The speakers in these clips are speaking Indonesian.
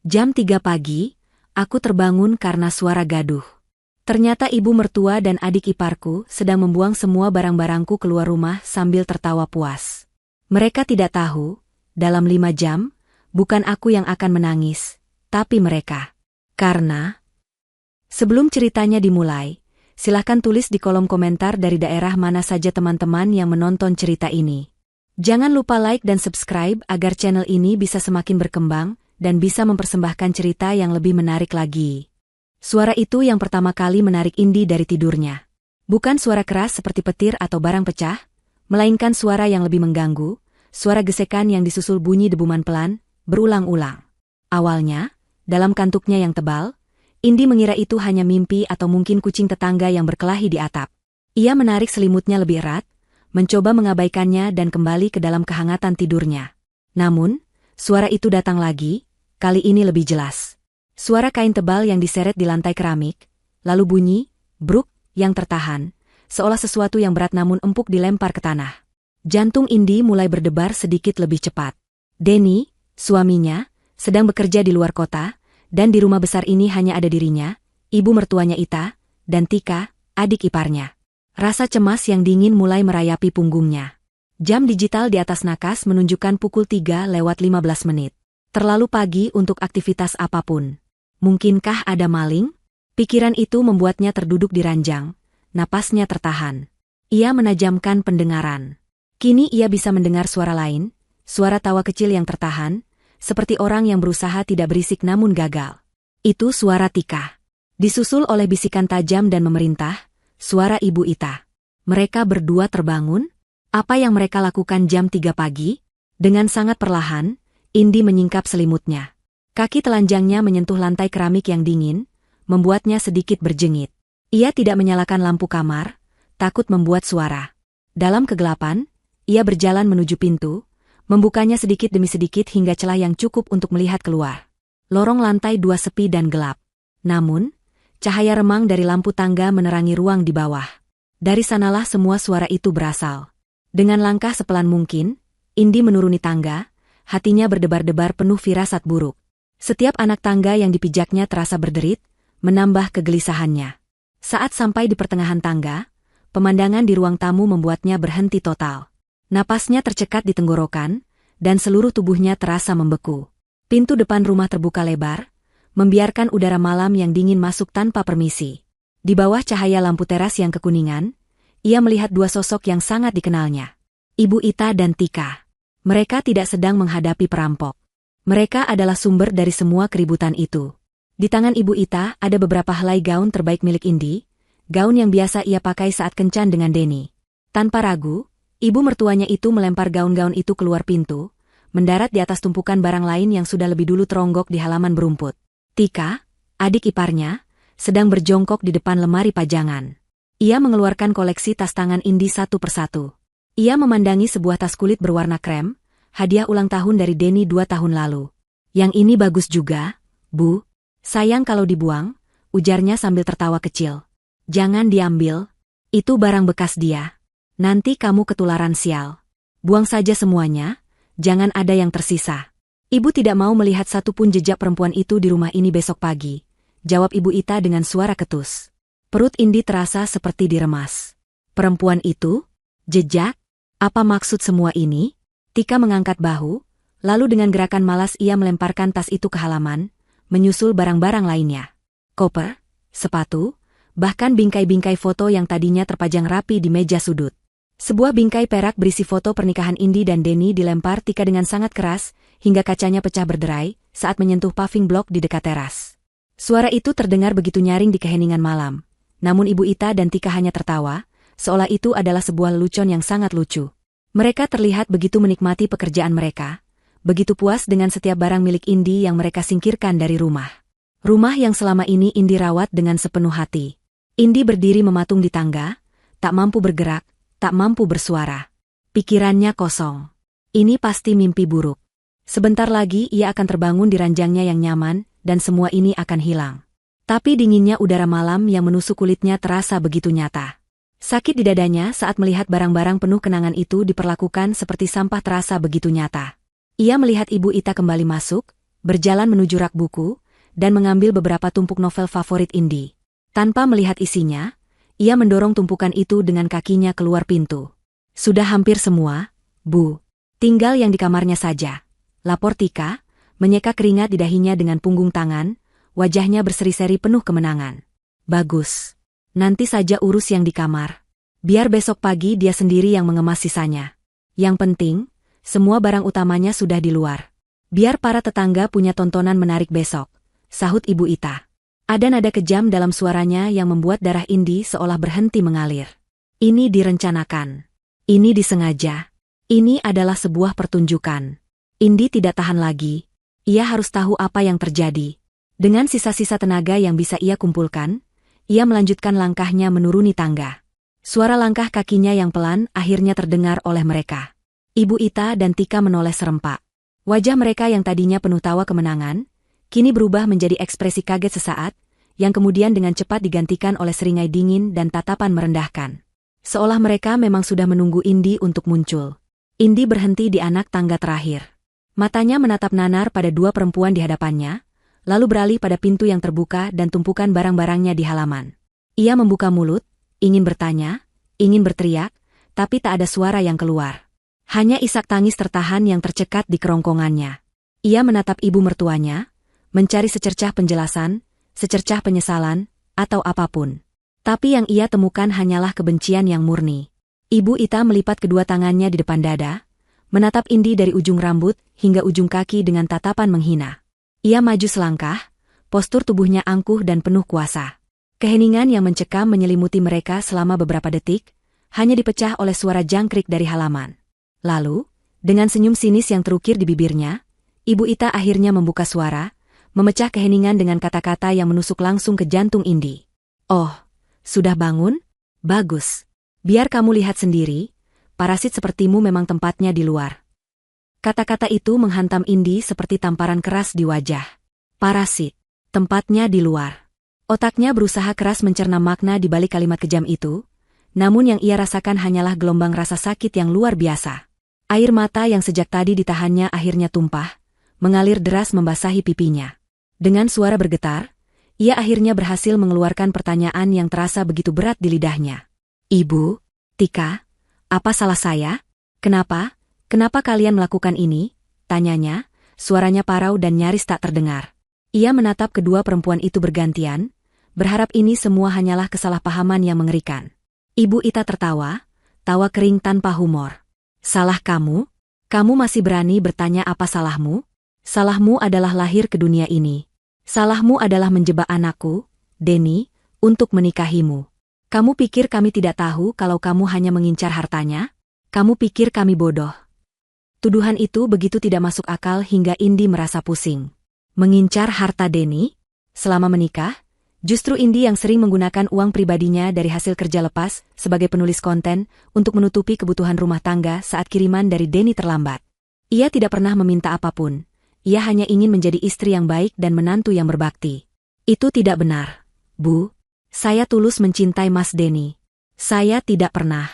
Jam 3 pagi, aku terbangun karena suara gaduh. Ternyata ibu mertua dan adik iparku sedang membuang semua barang-barangku keluar rumah sambil tertawa puas. Mereka tidak tahu, dalam 5 jam, bukan aku yang akan menangis, tapi mereka. Karena, sebelum ceritanya dimulai, silahkan tulis di kolom komentar dari daerah mana saja teman-teman yang menonton cerita ini. Jangan lupa like dan subscribe agar channel ini bisa semakin berkembang dan bisa mempersembahkan cerita yang lebih menarik lagi. Suara itu yang pertama kali menarik Indi dari tidurnya. Bukan suara keras seperti petir atau barang pecah, melainkan suara yang lebih mengganggu, suara gesekan yang disusul bunyi debuman pelan, berulang-ulang. Awalnya, dalam kantuknya yang tebal, Indi mengira itu hanya mimpi atau mungkin kucing tetangga yang berkelahi di atap. Ia menarik selimutnya lebih erat, mencoba mengabaikannya dan kembali ke dalam kehangatan tidurnya. Namun, suara itu datang lagi, kali ini lebih jelas. Suara kain tebal yang diseret di lantai keramik, lalu bunyi, bruk, yang tertahan, seolah sesuatu yang berat namun empuk dilempar ke tanah. Jantung Indi mulai berdebar sedikit lebih cepat. Denny, suaminya, sedang bekerja di luar kota, dan di rumah besar ini hanya ada dirinya, ibu mertuanya Ita, dan Tika, adik iparnya. Rasa cemas yang dingin mulai merayapi punggungnya. Jam digital di atas nakas menunjukkan pukul 3:15. Terlalu pagi untuk aktivitas apapun. Mungkinkah ada maling? Pikiran itu membuatnya terduduk di ranjang. Napasnya tertahan. Ia menajamkan pendengaran. Kini ia bisa mendengar suara lain, suara tawa kecil yang tertahan, seperti orang yang berusaha tidak berisik namun gagal. Itu suara Tika. Disusul oleh bisikan tajam dan memerintah, suara Ibu Ita. Mereka berdua terbangun? Apa yang mereka lakukan jam 3 pagi? Dengan sangat perlahan, Indi menyingkap selimutnya. Kaki telanjangnya menyentuh lantai keramik yang dingin, membuatnya sedikit berjengit. Ia tidak menyalakan lampu kamar, takut membuat suara. Dalam kegelapan, ia berjalan menuju pintu, membukanya sedikit demi sedikit hingga celah yang cukup untuk melihat keluar. Lorong lantai 2 sepi dan gelap. Namun, cahaya remang dari lampu tangga menerangi ruang di bawah. Dari sanalah semua suara itu berasal. Dengan langkah sepelan mungkin, Indi menuruni tangga, hatinya berdebar-debar penuh firasat buruk. Setiap anak tangga yang dipijaknya terasa berderit, menambah kegelisahannya. Saat sampai di pertengahan tangga, pemandangan di ruang tamu membuatnya berhenti total. Napasnya tercekat di tenggorokan, dan seluruh tubuhnya terasa membeku. Pintu depan rumah terbuka lebar, membiarkan udara malam yang dingin masuk tanpa permisi. Di bawah cahaya lampu teras yang kekuningan, ia melihat dua sosok yang sangat dikenalnya. Ibu Ita dan Tika. Mereka tidak sedang menghadapi perampok. Mereka adalah sumber dari semua keributan itu. Di tangan Ibu Ita ada beberapa helai gaun terbaik milik Indi, gaun yang biasa ia pakai saat kencan dengan Denny. Tanpa ragu, ibu mertuanya itu melempar gaun-gaun itu keluar pintu, mendarat di atas tumpukan barang lain yang sudah lebih dulu teronggok di halaman berumput. Tika, adik iparnya, sedang berjongkok di depan lemari pajangan. Ia mengeluarkan koleksi tas tangan Indi satu persatu. Ia memandangi sebuah tas kulit berwarna krem, hadiah ulang tahun dari Denny 2 tahun lalu. Yang ini bagus juga, Bu. Sayang kalau dibuang, ujarnya sambil tertawa kecil. Jangan diambil, itu barang bekas dia. Nanti kamu ketularan sial. Buang saja semuanya, jangan ada yang tersisa. Ibu tidak mau melihat satupun jejak perempuan itu di rumah ini besok pagi, jawab Ibu Ita dengan suara ketus. Perut Indi terasa seperti diremas. Perempuan itu? Jejak? Apa maksud semua ini? Tika mengangkat bahu, lalu dengan gerakan malas ia melemparkan tas itu ke halaman, menyusul barang-barang lainnya. Koper, sepatu, bahkan bingkai-bingkai foto yang tadinya terpajang rapi di meja sudut. Sebuah bingkai perak berisi foto pernikahan Indi dan Denny dilempar Tika dengan sangat keras, hingga kacanya pecah berderai saat menyentuh paving block di dekat teras. Suara itu terdengar begitu nyaring di keheningan malam, namun Ibu Ita dan Tika hanya tertawa, seolah itu adalah sebuah lelucon yang sangat lucu. Mereka terlihat begitu menikmati pekerjaan mereka, begitu puas dengan setiap barang milik Indi yang mereka singkirkan dari rumah. Rumah yang selama ini Indi rawat dengan sepenuh hati. Indi berdiri mematung di tangga, tak mampu bergerak, tak mampu bersuara. Pikirannya kosong. Ini pasti mimpi buruk. Sebentar lagi ia akan terbangun di ranjangnya yang nyaman, dan semua ini akan hilang. Tapi dinginnya udara malam yang menusuk kulitnya terasa begitu nyata. Sakit di dadanya saat melihat barang-barang penuh kenangan itu diperlakukan seperti sampah terasa begitu nyata. Ia melihat Ibu Ita kembali masuk, berjalan menuju rak buku, dan mengambil beberapa tumpuk novel favorit Indi. Tanpa melihat isinya, ia mendorong tumpukan itu dengan kakinya keluar pintu. Sudah hampir semua, Bu. Tinggal yang di kamarnya saja. Lapor Tika, menyeka keringat di dahinya dengan punggung tangan, wajahnya berseri-seri penuh kemenangan. Bagus. Nanti saja urus yang di kamar. Biar besok pagi dia sendiri yang mengemas sisanya. Yang penting, semua barang utamanya sudah di luar. Biar para tetangga punya tontonan menarik besok, sahut Ibu Ita. Ada nada kejam dalam suaranya yang membuat darah Indi seolah berhenti mengalir. Ini direncanakan. Ini disengaja. Ini adalah sebuah pertunjukan. Indi tidak tahan lagi. Ia harus tahu apa yang terjadi. Dengan sisa-sisa tenaga yang bisa ia kumpulkan, ia melanjutkan langkahnya menuruni tangga. Suara langkah kakinya yang pelan akhirnya terdengar oleh mereka. Ibu Ita dan Tika menoleh serempak. Wajah mereka yang tadinya penuh tawa kemenangan, kini berubah menjadi ekspresi kaget sesaat, yang kemudian dengan cepat digantikan oleh seringai dingin dan tatapan merendahkan. Seolah mereka memang sudah menunggu Indi untuk muncul. Indi berhenti di anak tangga terakhir. Matanya menatap nanar pada dua perempuan di hadapannya, lalu beralih pada pintu yang terbuka dan tumpukan barang-barangnya di halaman. Ia membuka mulut, ingin bertanya, ingin berteriak, tapi tak ada suara yang keluar. Hanya isak tangis tertahan yang tercekat di kerongkongannya. Ia menatap ibu mertuanya, mencari secercah penjelasan, secercah penyesalan, atau apapun. Tapi yang ia temukan hanyalah kebencian yang murni. Ibu Ita melipat kedua tangannya di depan dada, menatap Indi dari ujung rambut hingga ujung kaki dengan tatapan menghina. Ia maju selangkah, postur tubuhnya angkuh dan penuh kuasa. Keheningan yang mencekam menyelimuti mereka selama beberapa detik, hanya dipecah oleh suara jangkrik dari halaman. Lalu, dengan senyum sinis yang terukir di bibirnya, Ibu Ita akhirnya membuka suara, memecah keheningan dengan kata-kata yang menusuk langsung ke jantung Indi. Oh, sudah bangun? Bagus. Biar kamu lihat sendiri, parasit sepertimu memang tempatnya di luar. Kata-kata itu menghantam Indi seperti tamparan keras di wajah. Parasit, tempatnya di luar. Otaknya berusaha keras mencerna makna di balik kalimat kejam itu, namun yang ia rasakan hanyalah gelombang rasa sakit yang luar biasa. Air mata yang sejak tadi ditahannya akhirnya tumpah, mengalir deras membasahi pipinya. Dengan suara bergetar, ia akhirnya berhasil mengeluarkan pertanyaan yang terasa begitu berat di lidahnya. Ibu, Tika, apa salah saya? Kenapa kalian melakukan ini? Tanyanya, suaranya parau dan nyaris tak terdengar. Ia menatap kedua perempuan itu bergantian, berharap ini semua hanyalah kesalahpahaman yang mengerikan. Ibu Ita tertawa, tawa kering tanpa humor. Salah kamu? Kamu masih berani bertanya apa salahmu? Salahmu adalah lahir ke dunia ini. Salahmu adalah menjebak anakku, Denny, untuk menikahimu. Kamu pikir kami tidak tahu kalau kamu hanya mengincar hartanya? Kamu pikir kami bodoh? Tuduhan itu begitu tidak masuk akal hingga Indi merasa pusing. Mengincar harta Denny? Selama menikah, justru Indi yang sering menggunakan uang pribadinya dari hasil kerja lepas sebagai penulis konten untuk menutupi kebutuhan rumah tangga saat kiriman dari Denny terlambat. Ia tidak pernah meminta apapun. Ia hanya ingin menjadi istri yang baik dan menantu yang berbakti. Itu tidak benar, Bu. Saya tulus mencintai Mas Denny. Saya tidak pernah.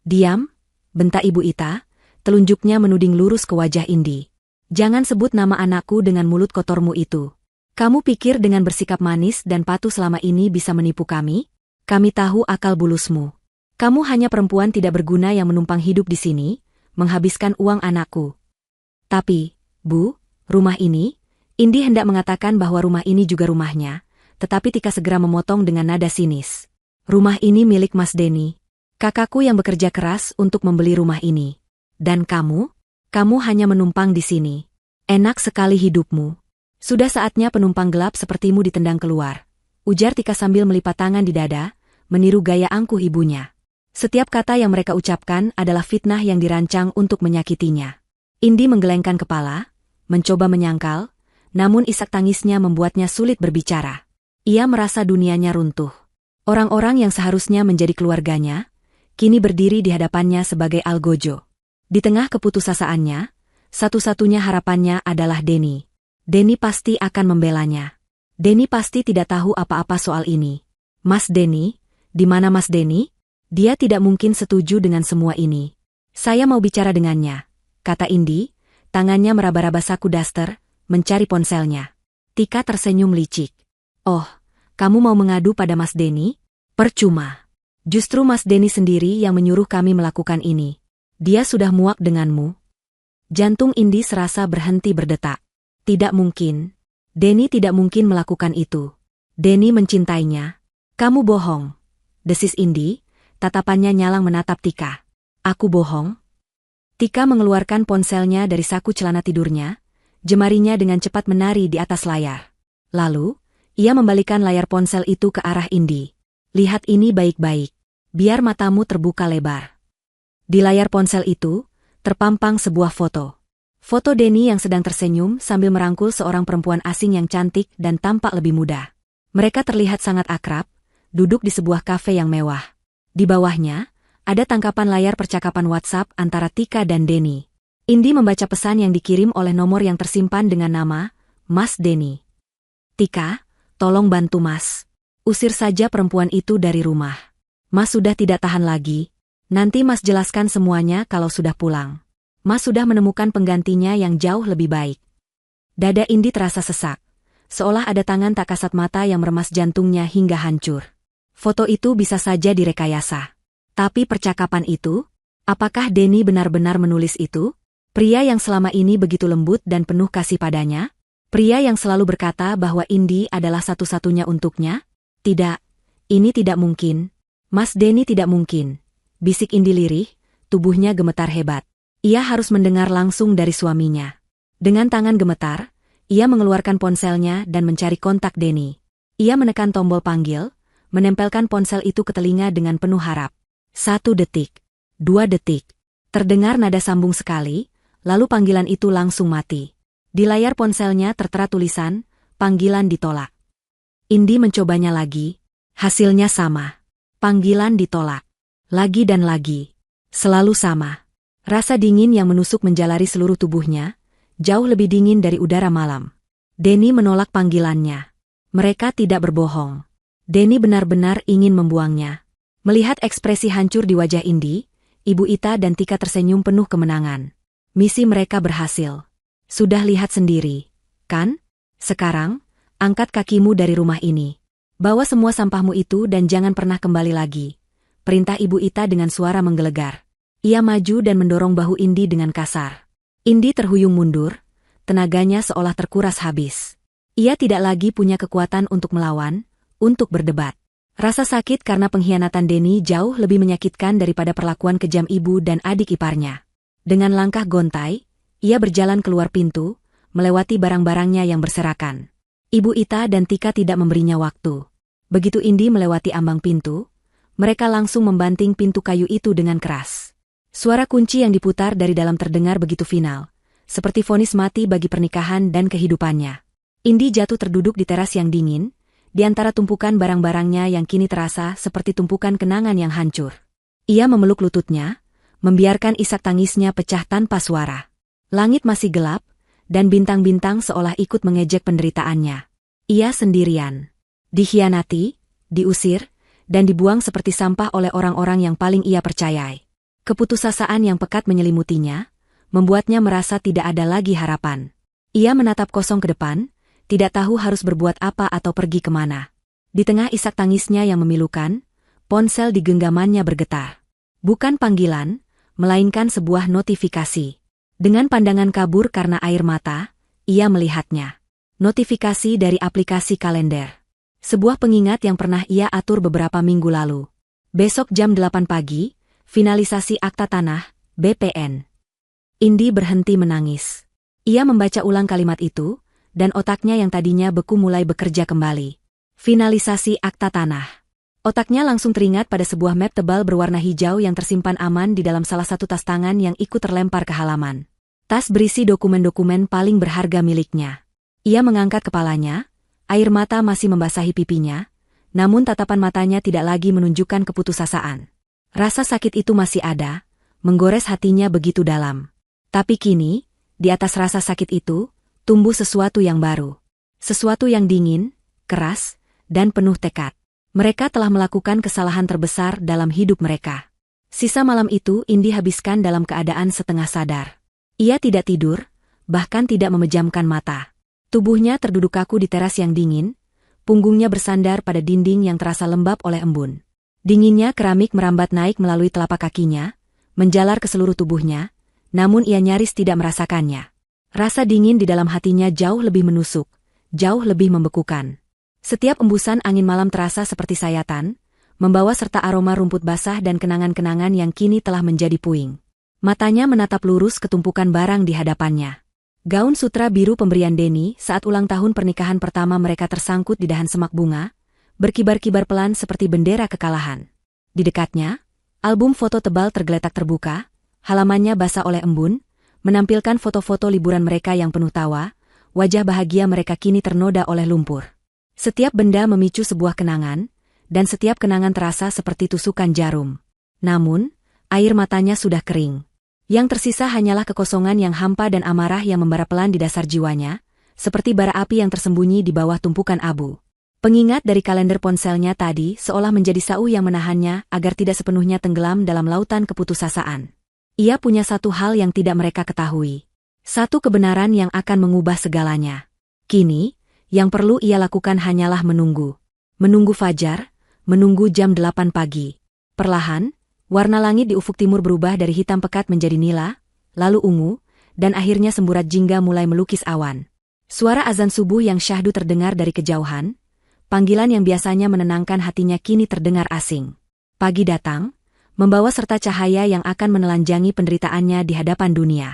Diam, bentak Ibu Ita, telunjuknya menuding lurus ke wajah Indi. Jangan sebut nama anakku dengan mulut kotormu itu. Kamu pikir dengan bersikap manis dan patuh selama ini bisa menipu kami? Kami tahu akal bulusmu. Kamu hanya perempuan tidak berguna yang menumpang hidup di sini, menghabiskan uang anakku. Tapi, Bu, rumah ini, Indi hendak mengatakan bahwa rumah ini juga rumahnya, tetapi Tika segera memotong dengan nada sinis. Rumah ini milik Mas Denny. Kakakku yang bekerja keras untuk membeli rumah ini. Dan kamu hanya menumpang di sini. Enak sekali hidupmu. Sudah saatnya penumpang gelap sepertimu ditendang keluar, ujar Tika sambil melipat tangan di dada, meniru gaya angkuh ibunya. Setiap kata yang mereka ucapkan adalah fitnah yang dirancang untuk menyakitinya. Indi menggelengkan kepala, mencoba menyangkal, namun isak tangisnya membuatnya sulit berbicara. Ia merasa dunianya runtuh. Orang-orang yang seharusnya menjadi keluarganya, kini berdiri di hadapannya sebagai algojo. Di tengah keputusasaannya, satu-satunya harapannya adalah Denny. Denny pasti akan membelanya. Denny pasti tidak tahu apa-apa soal ini. Mas Denny? Di mana Mas Denny? Dia tidak mungkin setuju dengan semua ini. Saya mau bicara dengannya, kata Indi, tangannya meraba-raba saku daster, mencari ponselnya. Tika tersenyum licik. Oh, kamu mau mengadu pada Mas Denny? Percuma. Justru Mas Denny sendiri yang menyuruh kami melakukan ini. Dia sudah muak denganmu. Jantung Indi serasa berhenti berdetak. Tidak mungkin. Denny tidak mungkin melakukan itu. Denny mencintainya. Kamu bohong. Desis Indi, tatapannya nyalang menatap Tika. Aku bohong? Tika mengeluarkan ponselnya dari saku celana tidurnya, jemarinya dengan cepat menari di atas layar. Lalu, ia membalikan layar ponsel itu ke arah Indi. Lihat ini baik-baik. Biar matamu terbuka lebar. Di layar ponsel itu, terpampang sebuah foto. Foto Denny yang sedang tersenyum sambil merangkul seorang perempuan asing yang cantik dan tampak lebih muda. Mereka terlihat sangat akrab, duduk di sebuah kafe yang mewah. Di bawahnya, ada tangkapan layar percakapan WhatsApp antara Tika dan Denny. Indi membaca pesan yang dikirim oleh nomor yang tersimpan dengan nama, Mas Denny. Tika, tolong bantu Mas. Usir saja perempuan itu dari rumah. Mas sudah tidak tahan lagi. Nanti Mas jelaskan semuanya kalau sudah pulang. Mas sudah menemukan penggantinya yang jauh lebih baik. Dada Indi terasa sesak. Seolah ada tangan tak kasat mata yang meremas jantungnya hingga hancur. Foto itu bisa saja direkayasa. Tapi percakapan itu? Apakah Denny benar-benar menulis itu? Pria yang selama ini begitu lembut dan penuh kasih padanya? Pria yang selalu berkata bahwa Indi adalah satu-satunya untuknya? Tidak, ini tidak mungkin. Mas Denny tidak mungkin. Bisik Indi lirih, tubuhnya gemetar hebat. Ia harus mendengar langsung dari suaminya. Dengan tangan gemetar, ia mengeluarkan ponselnya dan mencari kontak Denny. Ia menekan tombol panggil, menempelkan ponsel itu ke telinga dengan penuh harap. 1 detik, 2 detik. Terdengar nada sambung sekali, lalu panggilan itu langsung mati. Di layar ponselnya tertera tulisan, panggilan ditolak. Indi mencobanya lagi, hasilnya sama. Panggilan ditolak. Lagi dan lagi. Selalu sama. Rasa dingin yang menusuk menjalari seluruh tubuhnya, jauh lebih dingin dari udara malam. Denny menolak panggilannya. Mereka tidak berbohong. Denny benar-benar ingin membuangnya. Melihat ekspresi hancur di wajah Indi, Ibu Ita dan Tika tersenyum penuh kemenangan. Misi mereka berhasil. Sudah lihat sendiri, kan? Sekarang, angkat kakimu dari rumah ini. Bawa semua sampahmu itu dan jangan pernah kembali lagi. Perintah Ibu Ita dengan suara menggelegar. Ia maju dan mendorong bahu Indi dengan kasar. Indi terhuyung mundur, tenaganya seolah terkuras habis. Ia tidak lagi punya kekuatan untuk melawan, untuk berdebat. Rasa sakit karena pengkhianatan Denny jauh lebih menyakitkan daripada perlakuan kejam ibu dan adik iparnya. Dengan langkah gontai, ia berjalan keluar pintu, melewati barang-barangnya yang berserakan. Ibu Ita dan Tika tidak memberinya waktu. Begitu Indi melewati ambang pintu, mereka langsung membanting pintu kayu itu dengan keras. Suara kunci yang diputar dari dalam terdengar begitu final, seperti vonis mati bagi pernikahan dan kehidupannya. Indi jatuh terduduk di teras yang dingin, di antara tumpukan barang-barangnya yang kini terasa seperti tumpukan kenangan yang hancur. Ia memeluk lututnya, membiarkan isak tangisnya pecah tanpa suara. Langit masih gelap, dan bintang-bintang seolah ikut mengejek penderitaannya. Ia sendirian. Dikhianati, diusir, dan dibuang seperti sampah oleh orang-orang yang paling ia percayai. Keputusasaan yang pekat menyelimutinya, membuatnya merasa tidak ada lagi harapan. Ia menatap kosong ke depan, tidak tahu harus berbuat apa atau pergi kemana. Di tengah isak tangisnya yang memilukan, ponsel di genggamannya bergetar. Bukan panggilan, melainkan sebuah notifikasi. Dengan pandangan kabur karena air mata, ia melihatnya. Notifikasi dari aplikasi kalender. Sebuah pengingat yang pernah ia atur beberapa minggu lalu. Besok jam 8 pagi, finalisasi akta tanah, BPN. Indi berhenti menangis. Ia membaca ulang kalimat itu, dan otaknya yang tadinya beku mulai bekerja kembali. Finalisasi akta tanah. Otaknya langsung teringat pada sebuah map tebal berwarna hijau yang tersimpan aman di dalam salah satu tas tangan yang ikut terlempar ke halaman. Tas berisi dokumen-dokumen paling berharga miliknya. Ia mengangkat kepalanya, air mata masih membasahi pipinya, namun tatapan matanya tidak lagi menunjukkan keputusasaan. Rasa sakit itu masih ada, menggores hatinya begitu dalam. Tapi kini, di atas rasa sakit itu, tumbuh sesuatu yang baru. Sesuatu yang dingin, keras, dan penuh tekad. Mereka telah melakukan kesalahan terbesar dalam hidup mereka. Sisa malam itu Indi habiskan dalam keadaan setengah sadar. Ia tidak tidur, bahkan tidak memejamkan mata. Tubuhnya terduduk kaku di teras yang dingin, punggungnya bersandar pada dinding yang terasa lembab oleh embun. Dinginnya keramik merambat naik melalui telapak kakinya, menjalar ke seluruh tubuhnya, namun ia nyaris tidak merasakannya. Rasa dingin di dalam hatinya jauh lebih menusuk, jauh lebih membekukan. Setiap embusan angin malam terasa seperti sayatan, membawa serta aroma rumput basah dan kenangan-kenangan yang kini telah menjadi puing. Matanya menatap lurus ke tumpukan barang di hadapannya. Gaun sutra biru pemberian Denny saat ulang tahun pernikahan pertama mereka tersangkut di dahan semak bunga, berkibar-kibar pelan seperti bendera kekalahan. Di dekatnya, album foto tebal tergeletak terbuka, halamannya basah oleh embun, menampilkan foto-foto liburan mereka yang penuh tawa, wajah bahagia mereka kini ternoda oleh lumpur. Setiap benda memicu sebuah kenangan, dan setiap kenangan terasa seperti tusukan jarum. Namun, air matanya sudah kering. Yang tersisa hanyalah kekosongan yang hampa dan amarah yang membara pelan di dasar jiwanya, seperti bara api yang tersembunyi di bawah tumpukan abu. Pengingat dari kalender ponselnya tadi seolah menjadi sau yang menahannya agar tidak sepenuhnya tenggelam dalam lautan keputusasaan. Ia punya satu hal yang tidak mereka ketahui. Satu kebenaran yang akan mengubah segalanya. Kini, yang perlu ia lakukan hanyalah menunggu. Menunggu fajar, menunggu jam 8 pagi. Perlahan, warna langit di ufuk timur berubah dari hitam pekat menjadi nila, lalu ungu, dan akhirnya semburat jingga mulai melukis awan. Suara azan subuh yang syahdu terdengar dari kejauhan, panggilan yang biasanya menenangkan hatinya kini terdengar asing. Pagi datang, membawa serta cahaya yang akan menelanjangi penderitaannya di hadapan dunia.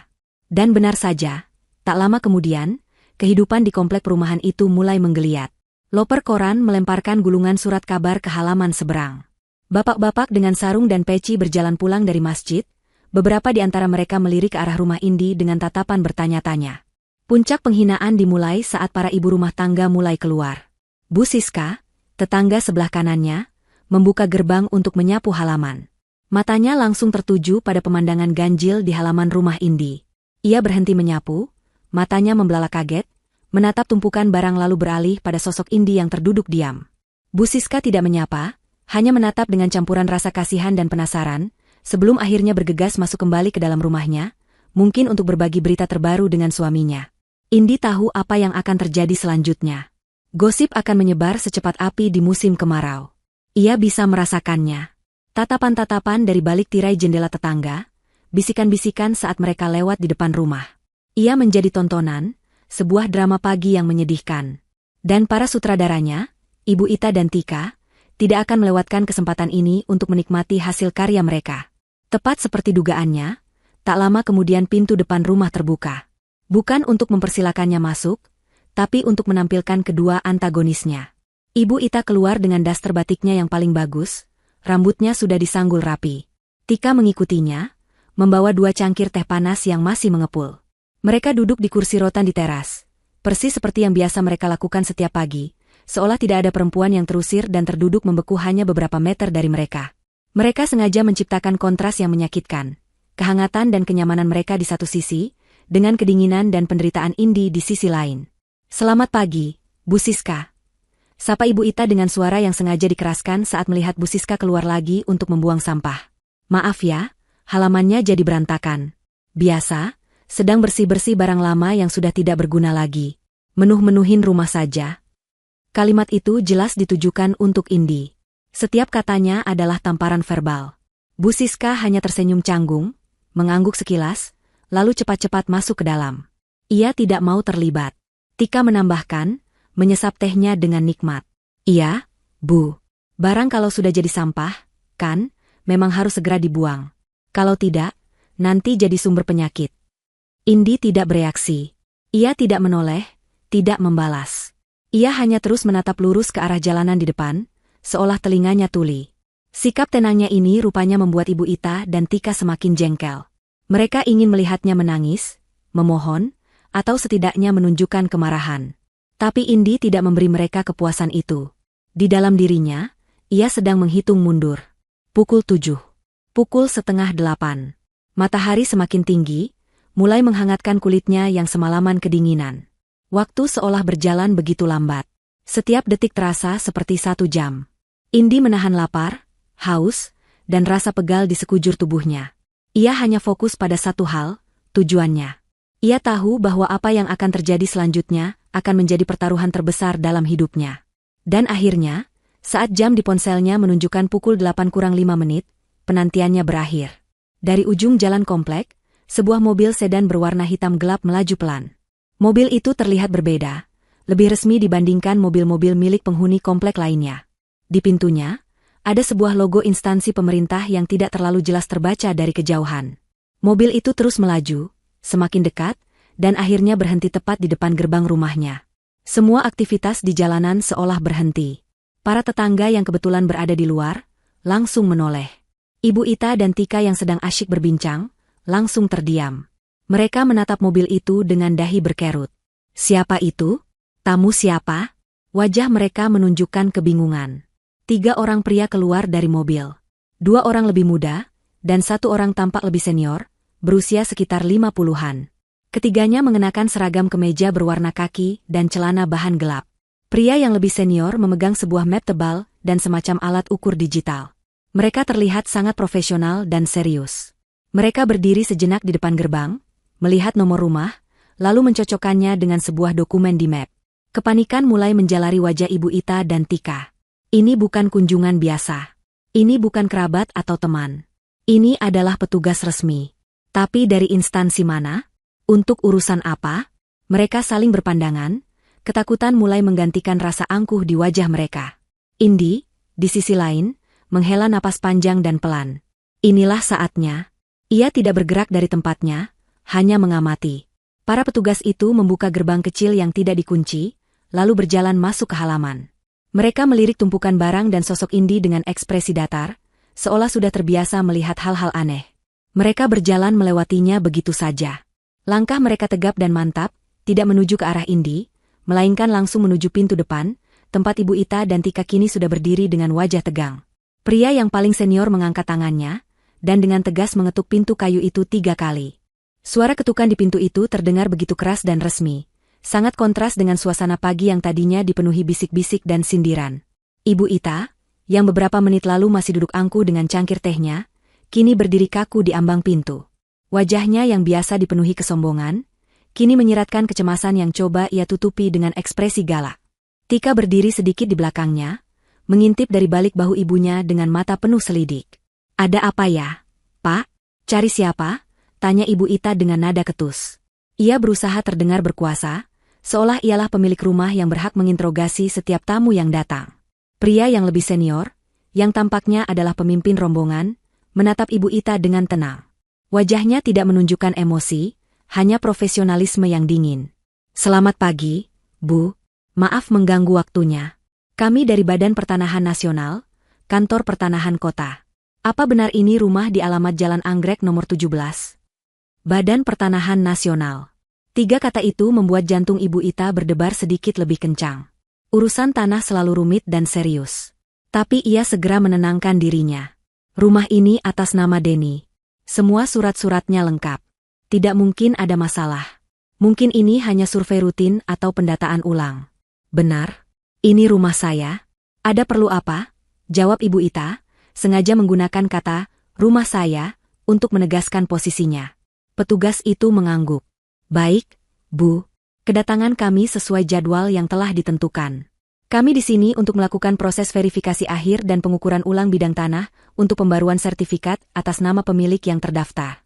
Dan benar saja, tak lama kemudian, kehidupan di komplek perumahan itu mulai menggeliat. Loper koran melemparkan gulungan surat kabar ke halaman seberang. Bapak-bapak dengan sarung dan peci berjalan pulang dari masjid, beberapa di antara mereka melirik ke arah rumah Indi dengan tatapan bertanya-tanya. Puncak penghinaan dimulai saat para ibu rumah tangga mulai keluar. Bu Siska, tetangga sebelah kanannya, membuka gerbang untuk menyapu halaman. Matanya langsung tertuju pada pemandangan ganjil di halaman rumah Indi. Ia berhenti menyapu, matanya membelalak kaget, menatap tumpukan barang lalu beralih pada sosok Indi yang terduduk diam. Bu Siska tidak menyapa, hanya menatap dengan campuran rasa kasihan dan penasaran, sebelum akhirnya bergegas masuk kembali ke dalam rumahnya, mungkin untuk berbagi berita terbaru dengan suaminya. Indi tahu apa yang akan terjadi selanjutnya. Gosip akan menyebar secepat api di musim kemarau. Ia bisa merasakannya. Tatapan-tatapan dari balik tirai jendela tetangga, bisikan-bisikan saat mereka lewat di depan rumah. Ia menjadi tontonan, sebuah drama pagi yang menyedihkan. Dan para sutradaranya, Ibu Ita dan Tika, tidak akan melewatkan kesempatan ini untuk menikmati hasil karya mereka. Tepat seperti dugaannya, tak lama kemudian pintu depan rumah terbuka. Bukan untuk mempersilakannya masuk, tapi untuk menampilkan kedua antagonisnya. Ibu Ita keluar dengan daster batiknya yang paling bagus, rambutnya sudah disanggul rapi. Tika mengikutinya, membawa 2 cangkir teh panas yang masih mengepul. Mereka duduk di kursi rotan di teras, persis seperti yang biasa mereka lakukan setiap pagi, seolah tidak ada perempuan yang terusir dan terduduk membeku hanya beberapa meter dari mereka. Mereka sengaja menciptakan kontras yang menyakitkan, kehangatan dan kenyamanan mereka di satu sisi, dengan kedinginan dan penderitaan Indi di sisi lain. "Selamat pagi, Bu Siska," sapa Ibu Ita dengan suara yang sengaja dikeraskan saat melihat Bu Siska keluar lagi untuk membuang sampah. "Maaf ya, halamannya jadi berantakan. Biasa, sedang bersih-bersih barang lama yang sudah tidak berguna lagi. Menuh-menuhin rumah saja." Kalimat itu jelas ditujukan untuk Indi. Setiap katanya adalah tamparan verbal. Bu Siska hanya tersenyum canggung, mengangguk sekilas, lalu cepat-cepat masuk ke dalam. Ia tidak mau terlibat. Tika menambahkan, menyesap tehnya dengan nikmat. "Iya, Bu. Barang kalau sudah jadi sampah, kan, memang harus segera dibuang. Kalau tidak, nanti jadi sumber penyakit." Indi tidak bereaksi. Ia tidak menoleh, tidak membalas. Ia hanya terus menatap lurus ke arah jalanan di depan, seolah telinganya tuli. Sikap tenangnya ini rupanya membuat Ibu Ita dan Tika semakin jengkel. Mereka ingin melihatnya menangis, memohon, atau setidaknya menunjukkan kemarahan. Tapi Indi tidak memberi mereka kepuasan itu. Di dalam dirinya, ia sedang menghitung mundur. Pukul 7. Pukul setengah 8. Matahari semakin tinggi, mulai menghangatkan kulitnya yang semalaman kedinginan. Waktu seolah berjalan begitu lambat. Setiap detik terasa seperti 1 jam. Indi menahan lapar, haus, dan rasa pegal di sekujur tubuhnya. Ia hanya fokus pada satu hal, tujuannya. Ia tahu bahwa apa yang akan terjadi selanjutnya akan menjadi pertaruhan terbesar dalam hidupnya. Dan akhirnya, saat jam di ponselnya menunjukkan pukul 8:05, penantiannya berakhir. Dari ujung jalan komplek, sebuah mobil sedan berwarna hitam gelap melaju pelan. Mobil itu terlihat berbeda, lebih resmi dibandingkan mobil-mobil milik penghuni komplek lainnya. Di pintunya, ada sebuah logo instansi pemerintah yang tidak terlalu jelas terbaca dari kejauhan. Mobil itu terus melaju, semakin dekat, dan akhirnya berhenti tepat di depan gerbang rumahnya. Semua aktivitas di jalanan seolah berhenti. Para tetangga yang kebetulan berada di luar, langsung menoleh. Ibu Ita dan Tika yang sedang asyik berbincang, langsung terdiam. Mereka menatap mobil itu dengan dahi berkerut. Siapa itu? Tamu siapa? Wajah mereka menunjukkan kebingungan. 3 orang pria keluar dari mobil. 2 orang lebih muda, dan 1 orang tampak lebih senior, berusia sekitar 50-an. Ketiganya mengenakan seragam kemeja berwarna kaki dan celana bahan gelap. Pria yang lebih senior memegang sebuah map tebal dan semacam alat ukur digital. Mereka terlihat sangat profesional dan serius. Mereka berdiri sejenak di depan gerbang, melihat nomor rumah, lalu mencocokkannya dengan sebuah dokumen di map. Kepanikan mulai menjalari wajah Ibu Ita dan Tika. Ini bukan kunjungan biasa. Ini bukan kerabat atau teman. Ini adalah petugas resmi. Tapi dari instansi mana? Untuk urusan apa? Mereka saling berpandangan, ketakutan mulai menggantikan rasa angkuh di wajah mereka. Indi, di sisi lain, menghela napas panjang dan pelan. Inilah saatnya. Ia tidak bergerak dari tempatnya, hanya mengamati. Para petugas itu membuka gerbang kecil yang tidak dikunci, lalu berjalan masuk ke halaman. Mereka melirik tumpukan barang dan sosok Indi dengan ekspresi datar, seolah sudah terbiasa melihat hal-hal aneh. Mereka berjalan melewatinya begitu saja. Langkah mereka tegap dan mantap, tidak menuju ke arah Indi, melainkan langsung menuju pintu depan, tempat Ibu Ita dan Tika kini sudah berdiri dengan wajah tegang. Pria yang paling senior mengangkat tangannya, dan dengan tegas mengetuk pintu kayu itu 3 kali. Suara ketukan di pintu itu terdengar begitu keras dan resmi, sangat kontras dengan suasana pagi yang tadinya dipenuhi bisik-bisik dan sindiran. Ibu Ita, yang beberapa menit lalu masih duduk angkuh dengan cangkir tehnya, kini berdiri kaku di ambang pintu. Wajahnya yang biasa dipenuhi kesombongan, kini menyiratkan kecemasan yang coba ia tutupi dengan ekspresi galak. Tika berdiri sedikit di belakangnya, mengintip dari balik bahu ibunya dengan mata penuh selidik. Ada apa ya, Pak? Cari siapa? Tanya Ibu Ita dengan nada ketus. Ia berusaha terdengar berkuasa, seolah ialah pemilik rumah yang berhak menginterogasi setiap tamu yang datang. Pria yang lebih senior, yang tampaknya adalah pemimpin rombongan, menatap Ibu Ita dengan tenang. Wajahnya tidak menunjukkan emosi, hanya profesionalisme yang dingin. Selamat pagi, Bu. Maaf mengganggu waktunya. Kami dari Badan Pertanahan Nasional, Kantor Pertanahan Kota. Apa benar ini rumah di alamat Jalan Anggrek nomor 17? Badan Pertanahan Nasional. 3 kata itu membuat jantung Ibu Ita berdebar sedikit lebih kencang. Urusan tanah selalu rumit dan serius. Tapi ia segera menenangkan dirinya. Rumah ini atas nama Denny. Semua surat-suratnya lengkap. Tidak mungkin ada masalah. Mungkin ini hanya survei rutin atau pendataan ulang. Benar? Ini rumah saya? Ada perlu apa? Jawab Ibu Ita, sengaja menggunakan kata, rumah saya, untuk menegaskan posisinya. Petugas itu mengangguk. Baik, Bu. Kedatangan kami sesuai jadwal yang telah ditentukan. Kami di sini untuk melakukan proses verifikasi akhir dan pengukuran ulang bidang tanah untuk pembaruan sertifikat atas nama pemilik yang terdaftar.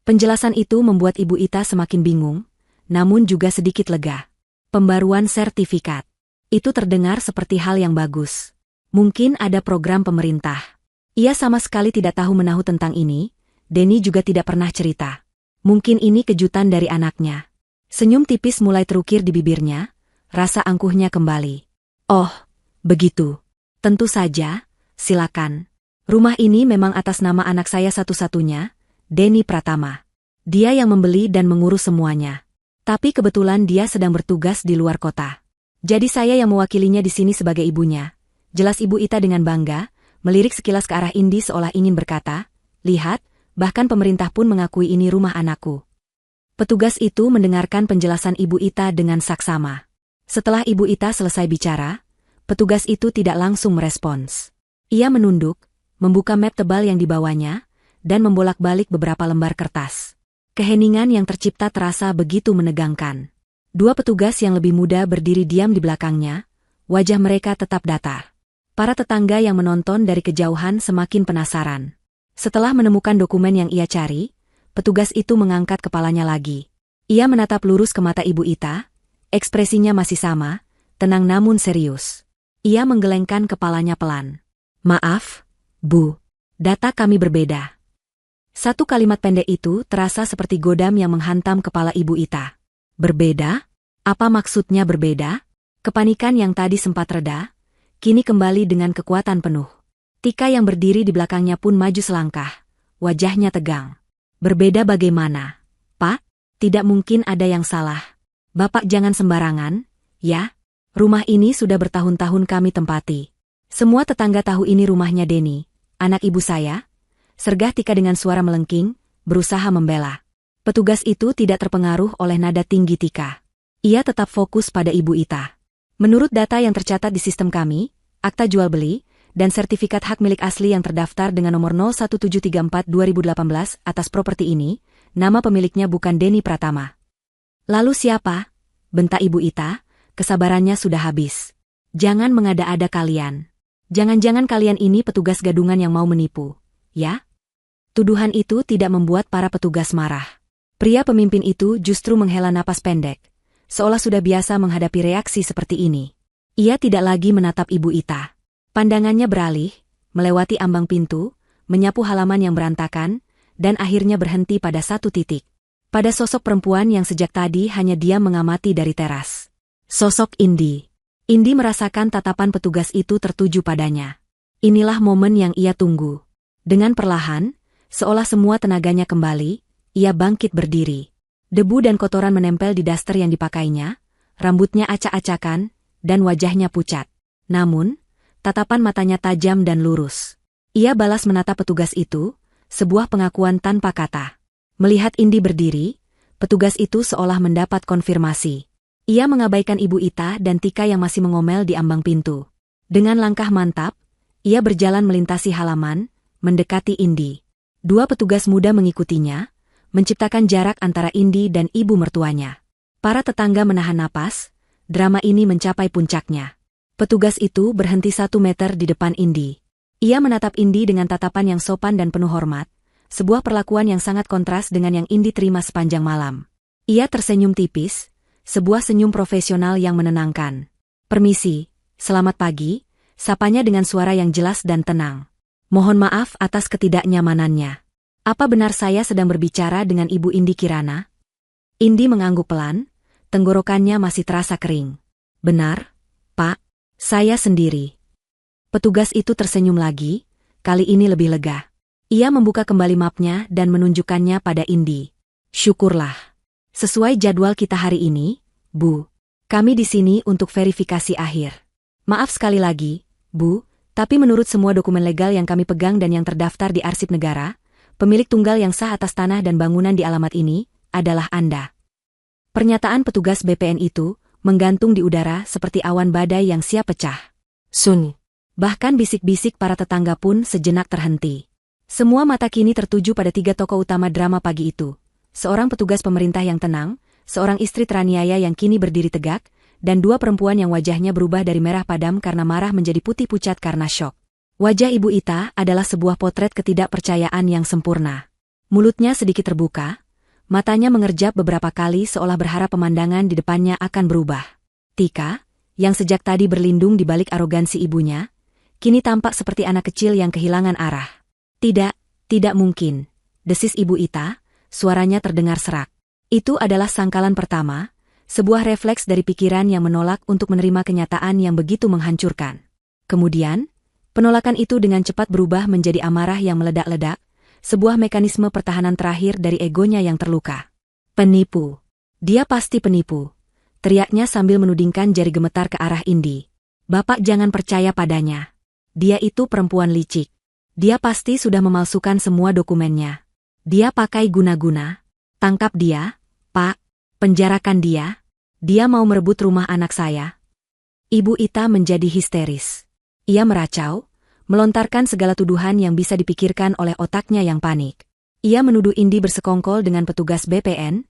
Penjelasan itu membuat Ibu Ita semakin bingung, namun juga sedikit lega. Pembaruan sertifikat. Itu terdengar seperti hal yang bagus. Mungkin ada program pemerintah. Ia sama sekali tidak tahu menahu tentang ini, Denny juga tidak pernah cerita. Mungkin ini kejutan dari anaknya. Senyum tipis mulai terukir di bibirnya, rasa angkuhnya kembali. Oh, begitu. Tentu saja, silakan. Rumah ini memang atas nama anak saya satu-satunya, Denny Pratama. Dia yang membeli dan mengurus semuanya. Tapi kebetulan dia sedang bertugas di luar kota. Jadi saya yang mewakilinya di sini sebagai ibunya. Jelas Ibu Ita dengan bangga, melirik sekilas ke arah Indi seolah ingin berkata, lihat, bahkan pemerintah pun mengakui ini rumah anakku. Petugas itu mendengarkan penjelasan Ibu Ita dengan saksama. Setelah Ibu Ita selesai bicara, petugas itu tidak langsung merespons. Ia menunduk, membuka map tebal yang dibawanya, dan membolak-balik beberapa lembar kertas. Keheningan yang tercipta terasa begitu menegangkan. Dua petugas yang lebih muda berdiri diam di belakangnya, wajah mereka tetap datar. Para tetangga yang menonton dari kejauhan semakin penasaran. Setelah menemukan dokumen yang ia cari, petugas itu mengangkat kepalanya lagi. Ia menatap lurus ke mata Ibu Ita, ekspresinya masih sama, tenang namun serius. Ia menggelengkan kepalanya pelan. Maaf, Bu. Data kami berbeda. Satu kalimat pendek itu terasa seperti godam yang menghantam kepala Ibu Ita. Berbeda? Apa maksudnya berbeda? Kepanikan yang tadi sempat reda, kini kembali dengan kekuatan penuh. Tika yang berdiri di belakangnya pun maju selangkah, wajahnya tegang. Berbeda bagaimana? Pak, tidak mungkin ada yang salah. Bapak jangan sembarangan, ya? Rumah ini sudah bertahun-tahun kami tempati. Semua tetangga tahu ini rumahnya Denny, anak ibu saya. Sergah Tika dengan suara melengking, berusaha membela. Petugas itu tidak terpengaruh oleh nada tinggi Tika. Ia tetap fokus pada Ibu Ita. Menurut data yang tercatat di sistem kami, akta jual beli, dan sertifikat hak milik asli yang terdaftar dengan nomor 01734/2018 atas properti ini, nama pemiliknya bukan Denny Pratama. Lalu siapa? Bentak Ibu Ita, kesabarannya sudah habis. Jangan mengada-ada kalian. Jangan-jangan kalian ini petugas gadungan yang mau menipu, ya? Tuduhan itu tidak membuat para petugas marah. Pria pemimpin itu justru menghela napas pendek, seolah sudah biasa menghadapi reaksi seperti ini. Ia tidak lagi menatap Ibu Ita. Pandangannya beralih, melewati ambang pintu, menyapu halaman yang berantakan, dan akhirnya berhenti pada satu titik. Pada sosok perempuan yang sejak tadi hanya diam mengamati dari teras. Sosok Indi. Indi merasakan tatapan petugas itu tertuju padanya. Inilah momen yang ia tunggu. Dengan perlahan, seolah semua tenaganya kembali, ia bangkit berdiri. Debu dan kotoran menempel di daster yang dipakainya, rambutnya acak-acakan, dan wajahnya pucat. Namun, tatapan matanya tajam dan lurus. Ia balas menatap petugas itu, sebuah pengakuan tanpa kata. Melihat Indi berdiri, petugas itu seolah mendapat konfirmasi. Ia mengabaikan Ibu Ita dan Tika yang masih mengomel di ambang pintu. Dengan langkah mantap, ia berjalan melintasi halaman, mendekati Indi. Dua petugas muda mengikutinya, menciptakan jarak antara Indi dan ibu mertuanya. Para tetangga menahan napas, drama ini mencapai puncaknya. Petugas itu berhenti 1 meter di depan Indi. Ia menatap Indi dengan tatapan yang sopan dan penuh hormat, sebuah perlakuan yang sangat kontras dengan yang Indi terima sepanjang malam. Ia tersenyum tipis, sebuah senyum profesional yang menenangkan. Permisi, selamat pagi, sapanya dengan suara yang jelas dan tenang. Mohon maaf atas ketidaknyamanannya. Apa benar saya sedang berbicara dengan Ibu Indi Kirana? Indi mengangguk pelan, tenggorokannya masih terasa kering. Benar, Pak, saya sendiri. Petugas itu tersenyum lagi, kali ini lebih lega. Ia membuka kembali mapnya dan menunjukkannya pada Indi. Syukurlah. Sesuai jadwal kita hari ini, Bu. Kami di sini untuk verifikasi akhir. Maaf sekali lagi, Bu. Tapi menurut semua dokumen legal yang kami pegang dan yang terdaftar di arsip negara, pemilik tunggal yang sah atas tanah dan bangunan di alamat ini adalah Anda. Pernyataan petugas BPN itu menggantung di udara seperti awan badai yang siap pecah. Sun. Bahkan bisik-bisik para tetangga pun sejenak terhenti. Semua mata kini tertuju pada 3 tokoh utama drama pagi itu. Seorang petugas pemerintah yang tenang, seorang istri teraniaya yang kini berdiri tegak, dan 2 perempuan yang wajahnya berubah dari merah padam karena marah menjadi putih pucat karena syok. Wajah Ibu Ita adalah sebuah potret ketidakpercayaan yang sempurna. Mulutnya sedikit terbuka, matanya mengerjap beberapa kali seolah berharap pemandangan di depannya akan berubah. Tika, yang sejak tadi berlindung di balik arogansi ibunya, kini tampak seperti anak kecil yang kehilangan arah. Tidak mungkin, desis Ibu Ita, suaranya terdengar serak. Itu adalah sangkalan pertama, sebuah refleks dari pikiran yang menolak untuk menerima kenyataan yang begitu menghancurkan. Kemudian, penolakan itu dengan cepat berubah menjadi amarah yang meledak-ledak, sebuah mekanisme pertahanan terakhir dari egonya yang terluka. Penipu. Dia pasti penipu. Teriaknya sambil menudingkan jari gemetar ke arah Indi. Bapak jangan percaya padanya. Dia itu perempuan licik. Dia pasti sudah memalsukan semua dokumennya. Dia pakai guna-guna. Tangkap dia, Pak. Penjarakan dia. Dia mau merebut rumah anak saya. Ibu Ita menjadi histeris. Ia meracau, melontarkan segala tuduhan yang bisa dipikirkan oleh otaknya yang panik. Ia menuduh Indi bersekongkol dengan petugas BPN,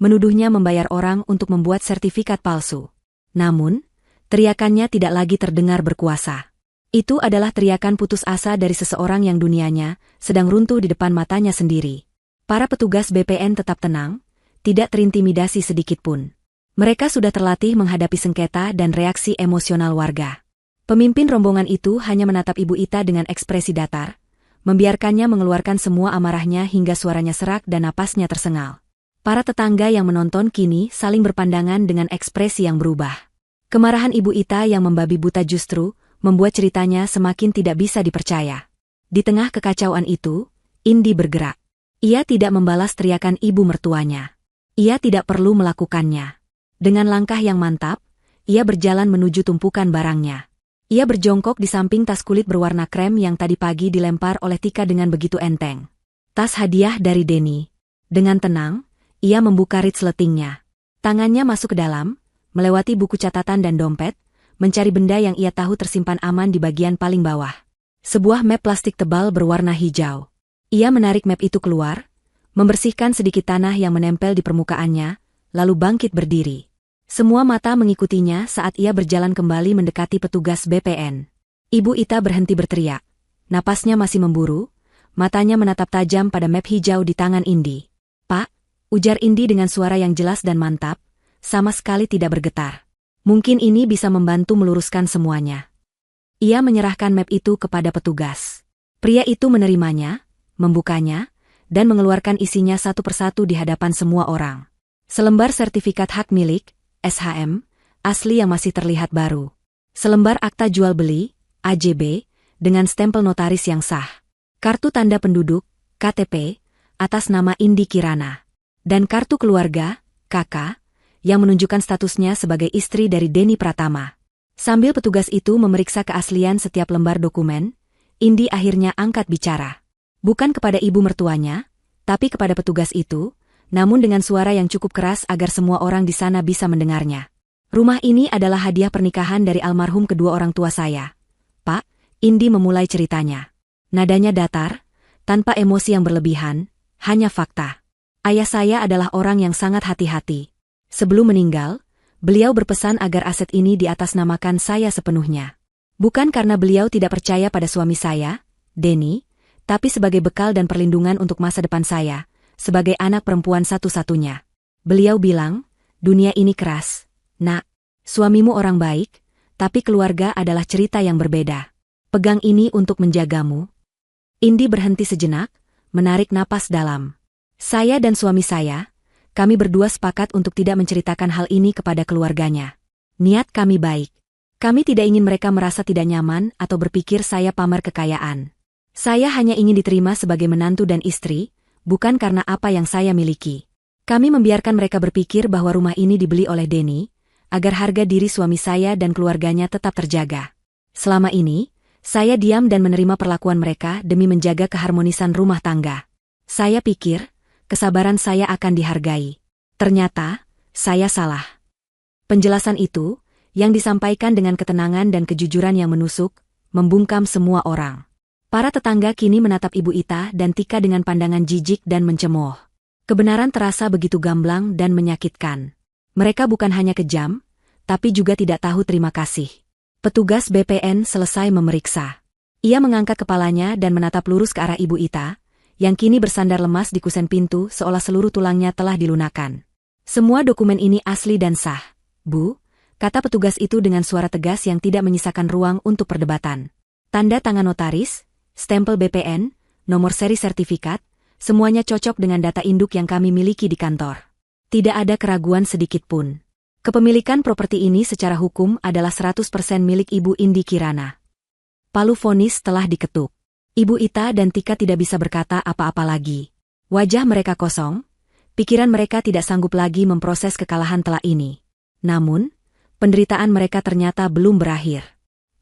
menuduhnya membayar orang untuk membuat sertifikat palsu. Namun, teriakannya tidak lagi terdengar berkuasa. Itu adalah teriakan putus asa dari seseorang yang dunianya sedang runtuh di depan matanya sendiri. Para petugas BPN tetap tenang, tidak terintimidasi sedikitpun. Mereka sudah terlatih menghadapi sengketa dan reaksi emosional warga. Pemimpin rombongan itu hanya menatap Ibu Ita dengan ekspresi datar, membiarkannya mengeluarkan semua amarahnya hingga suaranya serak dan napasnya tersengal. Para tetangga yang menonton kini saling berpandangan dengan ekspresi yang berubah. Kemarahan Ibu Ita yang membabi buta justru membuat ceritanya semakin tidak bisa dipercaya. Di tengah kekacauan itu, Indi bergerak. Ia tidak membalas teriakan ibu mertuanya. Ia tidak perlu melakukannya. Dengan langkah yang mantap, ia berjalan menuju tumpukan barangnya. Ia berjongkok di samping tas kulit berwarna krem yang tadi pagi dilempar oleh Tika dengan begitu enteng. Tas hadiah dari Denny. Dengan tenang, ia membuka resletingnya. Tangannya masuk ke dalam, melewati buku catatan dan dompet, mencari benda yang ia tahu tersimpan aman di bagian paling bawah. Sebuah map plastik tebal berwarna hijau. Ia menarik map itu keluar, membersihkan sedikit tanah yang menempel di permukaannya, lalu bangkit berdiri. Semua mata mengikutinya saat ia berjalan kembali mendekati petugas BPN. Ibu Ita berhenti berteriak. Napasnya masih memburu, matanya menatap tajam pada map hijau di tangan Indi. "Pak," ujar Indi dengan suara yang jelas dan mantap, sama sekali tidak bergetar. "Mungkin ini bisa membantu meluruskan semuanya." Ia menyerahkan map itu kepada petugas. Pria itu menerimanya, membukanya, dan mengeluarkan isinya satu persatu di hadapan semua orang. Selembar sertifikat hak milik, SHM, asli yang masih terlihat baru. Selembar akta jual beli, AJB, dengan stempel notaris yang sah. Kartu tanda penduduk, KTP, atas nama Indi Kirana. Dan kartu keluarga, KK, yang menunjukkan statusnya sebagai istri dari Denny Pratama. Sambil petugas itu memeriksa keaslian setiap lembar dokumen, Indi akhirnya angkat bicara. Bukan kepada ibu mertuanya, tapi kepada petugas itu, namun dengan suara yang cukup keras agar semua orang di sana bisa mendengarnya. "Rumah ini adalah hadiah pernikahan dari almarhum kedua orang tua saya, Pak," Indi memulai ceritanya. Nadanya datar, tanpa emosi yang berlebihan, hanya fakta. "Ayah saya adalah orang yang sangat hati-hati. Sebelum meninggal, beliau berpesan agar aset ini diatasnamakan saya sepenuhnya. Bukan karena beliau tidak percaya pada suami saya, Denny, tapi sebagai bekal dan perlindungan untuk masa depan saya, sebagai anak perempuan satu-satunya. Beliau bilang, dunia ini keras, nak. Suamimu orang baik, tapi keluarga adalah cerita yang berbeda. Pegang ini untuk menjagamu." Indi berhenti sejenak, menarik napas dalam. "Saya dan suami saya, kami berdua sepakat untuk tidak menceritakan hal ini kepada keluarganya. Niat kami baik. Kami tidak ingin mereka merasa tidak nyaman atau berpikir saya pamer kekayaan. Saya hanya ingin diterima sebagai menantu dan istri, bukan karena apa yang saya miliki. Kami membiarkan mereka berpikir bahwa rumah ini dibeli oleh Denny, agar harga diri suami saya dan keluarganya tetap terjaga. Selama ini, saya diam dan menerima perlakuan mereka demi menjaga keharmonisan rumah tangga. Saya pikir, kesabaran saya akan dihargai. Ternyata, saya salah." Penjelasan itu, yang disampaikan dengan ketenangan dan kejujuran yang menusuk, membungkam semua orang. Para tetangga kini menatap Ibu Ita dan Tika dengan pandangan jijik dan mencemooh. Kebenaran terasa begitu gamblang dan menyakitkan. Mereka bukan hanya kejam, tapi juga tidak tahu terima kasih. Petugas BPN selesai memeriksa. Ia mengangkat kepalanya dan menatap lurus ke arah Ibu Ita, yang kini bersandar lemas di kusen pintu seolah seluruh tulangnya telah dilunakan. "Semua dokumen ini asli dan sah, Bu," kata petugas itu dengan suara tegas yang tidak menyisakan ruang untuk perdebatan. "Tanda tangan notaris, stempel BPN, nomor seri sertifikat, semuanya cocok dengan data induk yang kami miliki di kantor. Tidak ada keraguan sedikit pun. Kepemilikan properti ini secara hukum adalah 100% milik Ibu Indi Kirana." Palu vonis telah diketuk. Ibu Ita dan Tika tidak bisa berkata apa-apa lagi. Wajah mereka kosong, pikiran mereka tidak sanggup lagi memproses kekalahan telak ini. Namun, penderitaan mereka ternyata belum berakhir.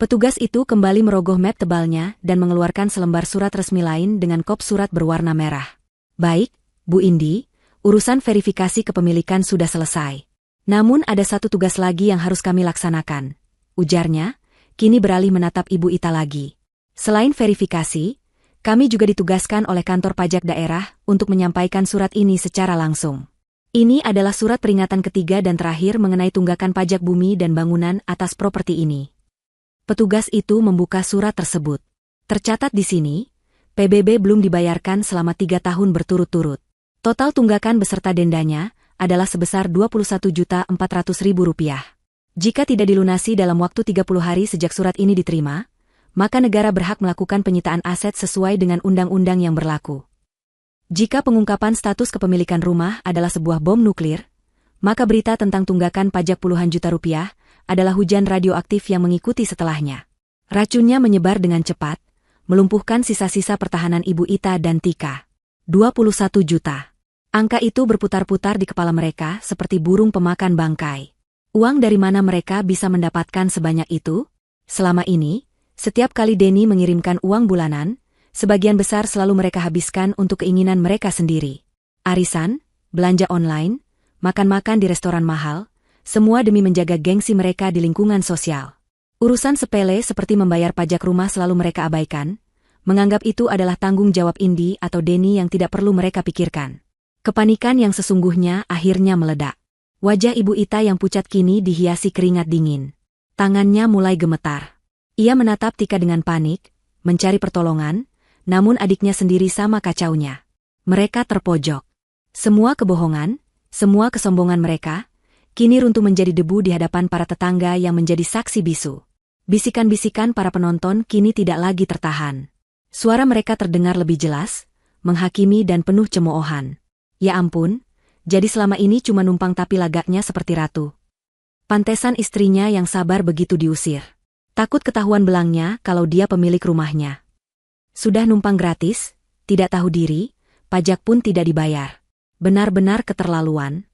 Petugas itu kembali merogoh map tebalnya dan mengeluarkan selembar surat resmi lain dengan kop surat berwarna merah. "Baik, Bu Indi, urusan verifikasi kepemilikan sudah selesai. Namun ada satu tugas lagi yang harus kami laksanakan," ujarnya, kini beralih menatap Ibu Ita lagi. "Selain verifikasi, Kami juga ditugaskan oleh kantor pajak daerah untuk menyampaikan surat ini secara langsung. Ini adalah surat peringatan ketiga dan terakhir mengenai tunggakan pajak bumi dan bangunan atas properti ini. Petugas itu membuka surat tersebut. Tercatat di sini, PBB belum dibayarkan selama 3 tahun berturut-turut. Total tunggakan beserta dendanya adalah sebesar Rp21.400.000. Jika tidak dilunasi dalam waktu 30 hari sejak surat ini diterima, maka negara berhak melakukan penyitaan aset sesuai dengan undang-undang yang berlaku. Jika pengungkapan status kepemilikan rumah adalah sebuah bom nuklir, maka berita tentang tunggakan pajak puluhan juta rupiah adalah hujan radioaktif yang mengikuti setelahnya. Racunnya menyebar dengan cepat, melumpuhkan sisa-sisa pertahanan Ibu Ita dan Tika. 21 juta. Angka itu berputar-putar di kepala mereka seperti burung pemakan bangkai. Uang dari mana mereka bisa mendapatkan sebanyak itu? Selama ini, setiap kali Denny mengirimkan uang bulanan, sebagian besar selalu mereka habiskan untuk keinginan mereka sendiri. Arisan, belanja online, makan-makan di restoran mahal, semua demi menjaga gengsi mereka di lingkungan sosial. Urusan sepele seperti membayar pajak rumah selalu mereka abaikan, menganggap itu adalah tanggung jawab Indi atau Denny yang tidak perlu mereka pikirkan. Kepanikan yang sesungguhnya akhirnya meledak. Wajah Ibu Ita yang pucat kini dihiasi keringat dingin. Tangannya mulai gemetar. Ia menatap Tika dengan panik, mencari pertolongan, namun adiknya sendiri sama kacaunya. Mereka terpojok. Semua kebohongan, semua kesombongan mereka, kini runtuh menjadi debu di hadapan para tetangga yang menjadi saksi bisu. Bisikan-bisikan para penonton kini tidak lagi tertahan. Suara mereka terdengar lebih jelas, menghakimi dan penuh cemoohan. Ya ampun, jadi selama ini cuma numpang tapi lagaknya seperti ratu. Pantesan istrinya yang sabar begitu diusir. Takut ketahuan belangnya kalau dia pemilik rumahnya. Sudah numpang gratis, tidak tahu diri, pajak pun tidak dibayar. Benar-benar keterlaluan.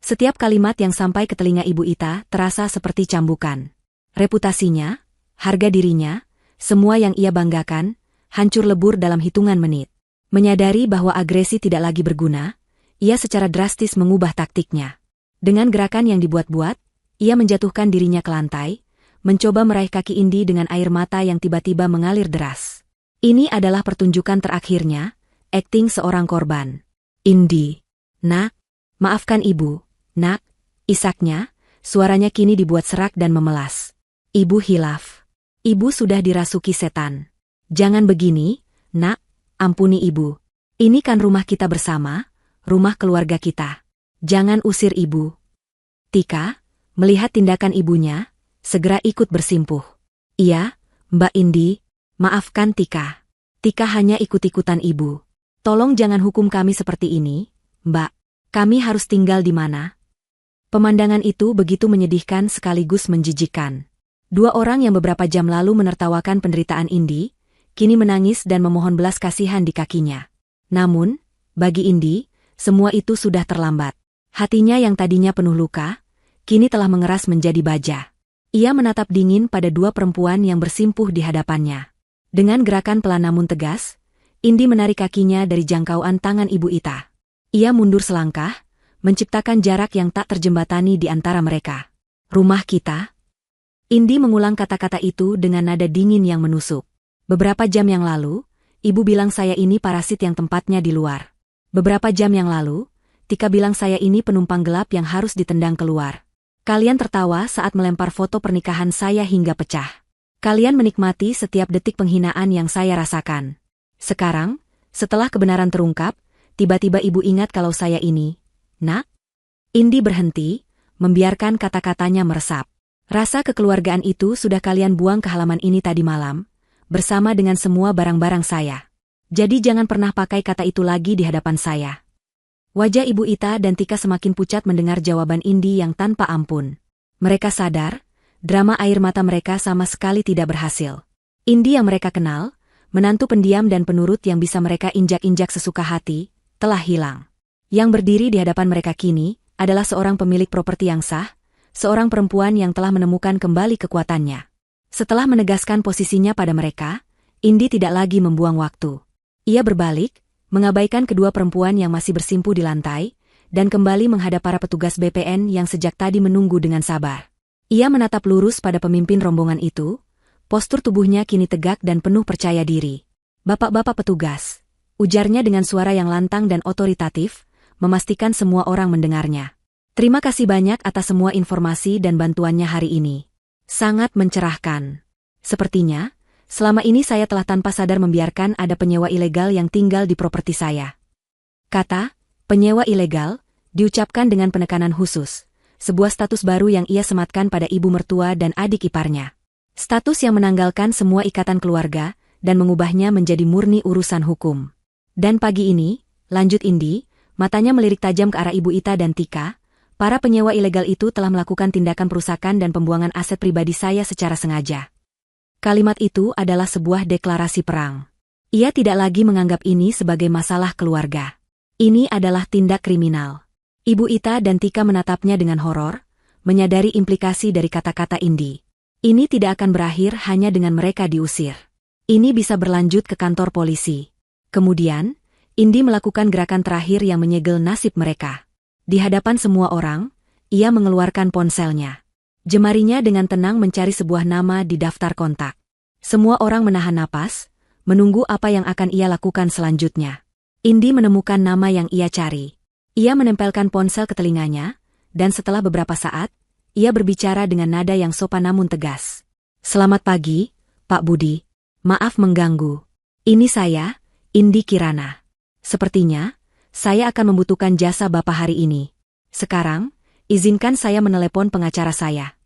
Setiap kalimat yang sampai ke telinga Ibu Ita terasa seperti cambukan. Reputasinya, harga dirinya, semua yang ia banggakan, hancur lebur dalam hitungan menit. Menyadari bahwa agresi tidak lagi berguna, ia secara drastis mengubah taktiknya. Dengan gerakan yang dibuat-buat, ia menjatuhkan dirinya ke lantai, mencoba meraih kaki Indi dengan air mata yang tiba-tiba mengalir deras. Ini adalah pertunjukan terakhirnya, akting seorang korban. Indi. Nak, maafkan ibu, nak, isaknya, suaranya kini dibuat serak dan memelas. Ibu hilaf. Ibu sudah dirasuki setan. Jangan begini, nak, ampuni ibu. Ini kan rumah kita bersama, rumah keluarga kita. Jangan usir ibu. Tika, melihat tindakan ibunya, segera ikut bersimpuh. Iya, Mbak Indi, maafkan Tika. Tika hanya ikut-ikutan ibu. Tolong jangan hukum kami seperti ini, Mbak. Kami harus tinggal di mana? Pemandangan itu begitu menyedihkan sekaligus menjijikkan. Dua orang yang beberapa jam lalu menertawakan penderitaan Indi, kini menangis dan memohon belas kasihan di kakinya. Namun, bagi Indi, semua itu sudah terlambat. Hatinya yang tadinya penuh luka, kini telah mengeras menjadi baja. Ia menatap dingin pada dua perempuan yang bersimpuh di hadapannya. Dengan gerakan pelan namun tegas, Indi menarik kakinya dari jangkauan tangan Ibu Ita. Ia mundur selangkah, menciptakan jarak yang tak terjembatani di antara mereka. Rumah kita? Indi mengulang kata-kata itu dengan nada dingin yang menusuk. Beberapa jam yang lalu, Ibu bilang saya ini parasit yang tempatnya di luar. Beberapa jam yang lalu, Tika bilang saya ini penumpang gelap yang harus ditendang keluar. Kalian tertawa saat melempar foto pernikahan saya hingga pecah. Kalian menikmati setiap detik penghinaan yang saya rasakan. Sekarang, setelah kebenaran terungkap, tiba-tiba ibu ingat kalau saya ini, nak? Indi berhenti, membiarkan kata-katanya meresap. Rasa kekeluargaan itu sudah kalian buang ke halaman ini tadi malam, bersama dengan semua barang-barang saya. Jadi jangan pernah pakai kata itu lagi di hadapan saya. Wajah Ibu Ita dan Tika semakin pucat mendengar jawaban Indi yang tanpa ampun. Mereka sadar, drama air mata mereka sama sekali tidak berhasil. Indi yang mereka kenal, menantu pendiam dan penurut yang bisa mereka injak-injak sesuka hati, telah hilang. Yang berdiri di hadapan mereka kini, adalah seorang pemilik properti yang sah, seorang perempuan yang telah menemukan kembali kekuatannya. Setelah menegaskan posisinya pada mereka, Indi tidak lagi membuang waktu. Ia berbalik, mengabaikan kedua perempuan yang masih bersimpuh di lantai, dan kembali menghadap para petugas BPN yang sejak tadi menunggu dengan sabar. Ia menatap lurus pada pemimpin rombongan itu, postur tubuhnya kini tegak dan penuh percaya diri. Bapak-bapak petugas, ujarnya dengan suara yang lantang dan otoritatif, memastikan semua orang mendengarnya. Terima kasih banyak atas semua informasi dan bantuannya hari ini. Sangat mencerahkan. Sepertinya, selama ini saya telah tanpa sadar membiarkan ada penyewa ilegal yang tinggal di properti saya. Kata, penyewa ilegal, diucapkan dengan penekanan khusus. Sebuah status baru yang ia sematkan pada ibu mertua dan adik iparnya. Status yang menanggalkan semua ikatan keluarga dan mengubahnya menjadi murni urusan hukum. Dan pagi ini, lanjut Indi, matanya melirik tajam ke arah Ibu Ita dan Tika, para penyewa ilegal itu telah melakukan tindakan perusakan dan pembuangan aset pribadi saya secara sengaja. Kalimat itu adalah sebuah deklarasi perang. Ia tidak lagi menganggap ini sebagai masalah keluarga. Ini adalah tindak kriminal. Ibu Ita dan Tika menatapnya dengan horor, menyadari implikasi dari kata-kata Indi. Ini tidak akan berakhir hanya dengan mereka diusir. Ini bisa berlanjut ke kantor polisi. Kemudian, Indi melakukan gerakan terakhir yang menyegel nasib mereka. Di hadapan semua orang, ia mengeluarkan ponselnya. Jemarinya dengan tenang mencari sebuah nama di daftar kontak. Semua orang menahan napas, menunggu apa yang akan ia lakukan selanjutnya. Indi menemukan nama yang ia cari. Ia menempelkan ponsel ke telinganya, dan setelah beberapa saat, ia berbicara dengan nada yang sopan namun tegas. Selamat pagi, Pak Budi. Maaf mengganggu. Ini saya, Indi Kirana. Sepertinya, saya akan membutuhkan jasa Bapak hari ini. Sekarang, izinkan saya menelepon pengacara saya.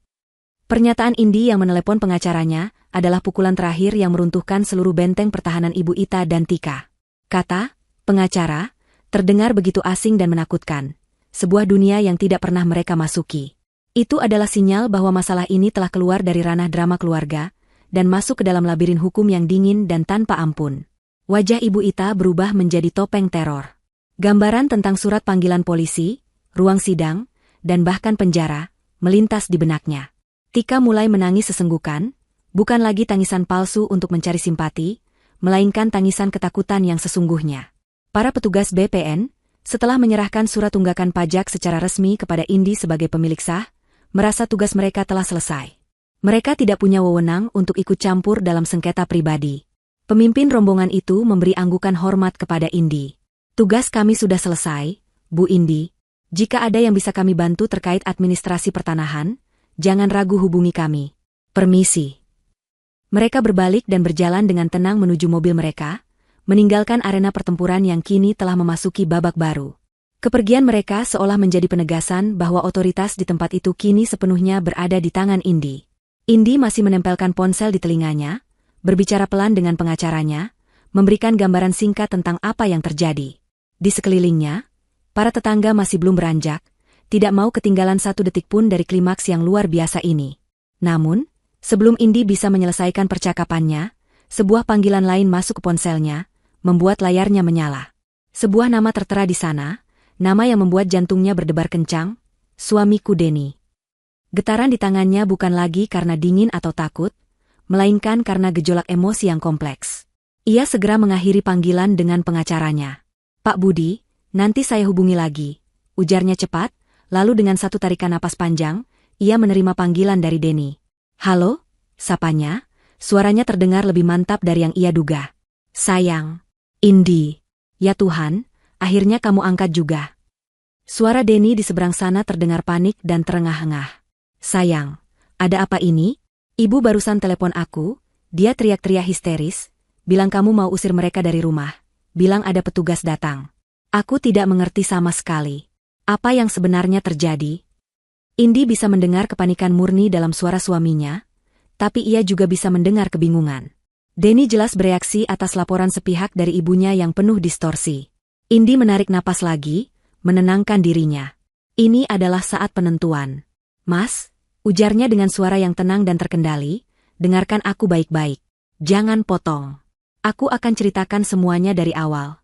Pernyataan Indi yang menelepon pengacaranya adalah pukulan terakhir yang meruntuhkan seluruh benteng pertahanan Ibu Ita dan Tika. Kata, pengacara, terdengar begitu asing dan menakutkan. Sebuah dunia yang tidak pernah mereka masuki. Itu adalah sinyal bahwa masalah ini telah keluar dari ranah drama keluarga, dan masuk ke dalam labirin hukum yang dingin dan tanpa ampun. Wajah Ibu Ita berubah menjadi topeng teror. Gambaran tentang surat panggilan polisi, ruang sidang, dan bahkan penjara, melintas di benaknya. Tika mulai menangis sesenggukan, bukan lagi tangisan palsu untuk mencari simpati, melainkan tangisan ketakutan yang sesungguhnya. Para petugas BPN, setelah menyerahkan surat tunggakan pajak secara resmi kepada Indi sebagai pemilik sah, merasa tugas mereka telah selesai. Mereka tidak punya wewenang untuk ikut campur dalam sengketa pribadi. Pemimpin rombongan itu memberi anggukan hormat kepada Indi. Tugas kami sudah selesai, Bu Indi. Jika ada yang bisa kami bantu terkait administrasi pertanahan, jangan ragu hubungi kami. Permisi. Mereka berbalik dan berjalan dengan tenang menuju mobil mereka, meninggalkan arena pertempuran yang kini telah memasuki babak baru. Kepergian mereka seolah menjadi penegasan bahwa otoritas di tempat itu kini sepenuhnya berada di tangan Indi. Indi masih menempelkan ponsel di telinganya, berbicara pelan dengan pengacaranya, memberikan gambaran singkat tentang apa yang terjadi. Di sekelilingnya, para tetangga masih belum beranjak, tidak mau ketinggalan satu detik pun dari klimaks yang luar biasa ini. Namun, sebelum Indi bisa menyelesaikan percakapannya, sebuah panggilan lain masuk ke ponselnya, membuat layarnya menyala. Sebuah nama tertera di sana, nama yang membuat jantungnya berdebar kencang, suamiku Denny. Getaran di tangannya bukan lagi karena dingin atau takut, melainkan karena gejolak emosi yang kompleks. Ia segera mengakhiri panggilan dengan pengacaranya. Pak Budi, nanti saya hubungi lagi, ujarnya cepat, lalu dengan satu tarikan napas panjang, ia menerima panggilan dari Denny. Halo, sapanya, suaranya terdengar lebih mantap dari yang ia duga. Sayang. Indi. Ya Tuhan, akhirnya kamu angkat juga. Suara Denny di seberang sana terdengar panik dan terengah-engah. Sayang, ada apa ini? Ibu barusan telepon aku, dia teriak-teriak histeris, bilang kamu mau usir mereka dari rumah, bilang ada petugas datang. Aku tidak mengerti sama sekali. Apa yang sebenarnya terjadi? Indi bisa mendengar kepanikan murni dalam suara suaminya, tapi ia juga bisa mendengar kebingungan. Denny jelas bereaksi atas laporan sepihak dari ibunya yang penuh distorsi. Indi menarik napas lagi, menenangkan dirinya. Ini adalah saat penentuan. Mas, ujarnya dengan suara yang tenang dan terkendali, dengarkan aku baik-baik. Jangan potong. Aku akan ceritakan semuanya dari awal.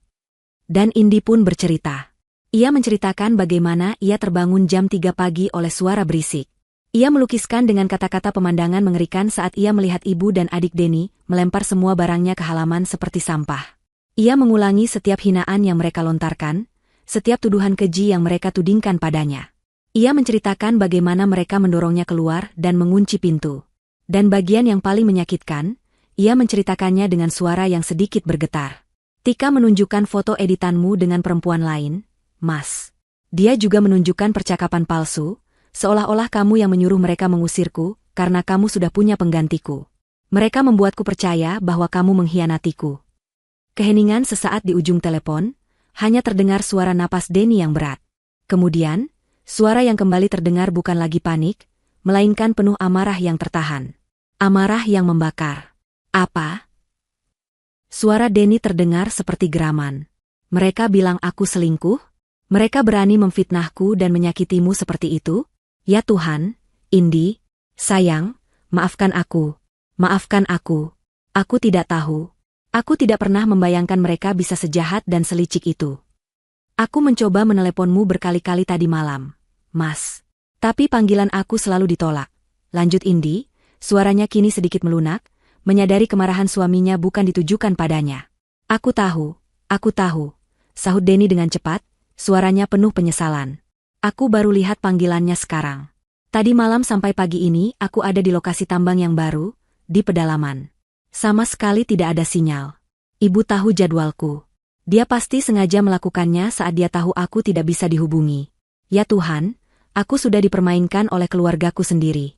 Dan Indi pun bercerita. Ia menceritakan bagaimana ia terbangun jam 3 pagi oleh suara berisik. Ia melukiskan dengan kata-kata pemandangan mengerikan saat ia melihat ibu dan adik Denny melempar semua barangnya ke halaman seperti sampah. Ia mengulangi setiap hinaan yang mereka lontarkan, setiap tuduhan keji yang mereka tudingkan padanya. Ia menceritakan bagaimana mereka mendorongnya keluar dan mengunci pintu. Dan bagian yang paling menyakitkan, ia menceritakannya dengan suara yang sedikit bergetar. Tika menunjukkan foto editanmu dengan perempuan lain, Mas. Dia juga menunjukkan percakapan palsu, seolah-olah kamu yang menyuruh mereka mengusirku, karena kamu sudah punya penggantiku. Mereka membuatku percaya bahwa kamu mengkhianatiku. Keheningan sesaat di ujung telepon, hanya terdengar suara napas Denny yang berat. Kemudian, suara yang kembali terdengar bukan lagi panik, melainkan penuh amarah yang tertahan. Amarah yang membakar. Apa? Suara Denny terdengar seperti geraman. Mereka bilang aku selingkuh? Mereka berani memfitnahku dan menyakitimu seperti itu? Ya Tuhan, Indi, sayang, maafkan aku. Maafkan aku. Aku tidak tahu. Aku tidak pernah membayangkan mereka bisa sejahat dan selicik itu. Aku mencoba meneleponmu berkali-kali tadi malam, Mas. Tapi panggilan aku selalu ditolak. Lanjut Indi, suaranya kini sedikit melunak, menyadari kemarahan suaminya bukan ditujukan padanya. Aku tahu, sahut Denny dengan cepat, suaranya penuh penyesalan. Aku baru lihat panggilannya sekarang. Tadi malam sampai pagi ini aku ada di lokasi tambang yang baru, di pedalaman. Sama sekali tidak ada sinyal. Ibu tahu jadwalku. Dia pasti sengaja melakukannya saat dia tahu aku tidak bisa dihubungi. Ya Tuhan, aku sudah dipermainkan oleh keluargaku sendiri.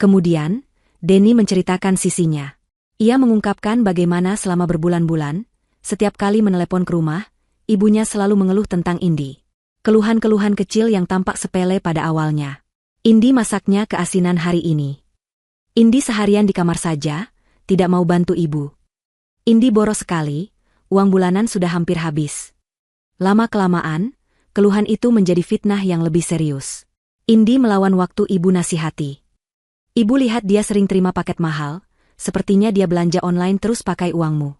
Kemudian, Denny menceritakan sisinya. Ia mengungkapkan bagaimana selama berbulan-bulan, setiap kali menelepon ke rumah, ibunya selalu mengeluh tentang Indi. Keluhan-keluhan kecil yang tampak sepele pada awalnya. Indi masaknya keasinan hari ini. Indi seharian di kamar saja, tidak mau bantu ibu. Indi boros sekali, uang bulanan sudah hampir habis. Lama-kelamaan, keluhan itu menjadi fitnah yang lebih serius. Indi melawan waktu ibu nasihati. Ibu lihat dia sering terima paket mahal, sepertinya dia belanja online terus pakai uangmu.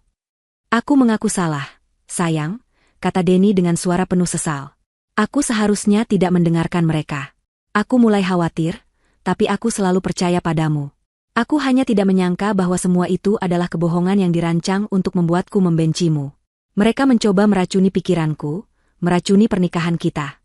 Aku mengaku salah, sayang, kata Denny dengan suara penuh sesal. Aku seharusnya tidak mendengarkan mereka. Aku mulai khawatir, tapi aku selalu percaya padamu. Aku hanya tidak menyangka bahwa semua itu adalah kebohongan yang dirancang untuk membuatku membencimu. Mereka mencoba meracuni pikiranku, meracuni pernikahan kita.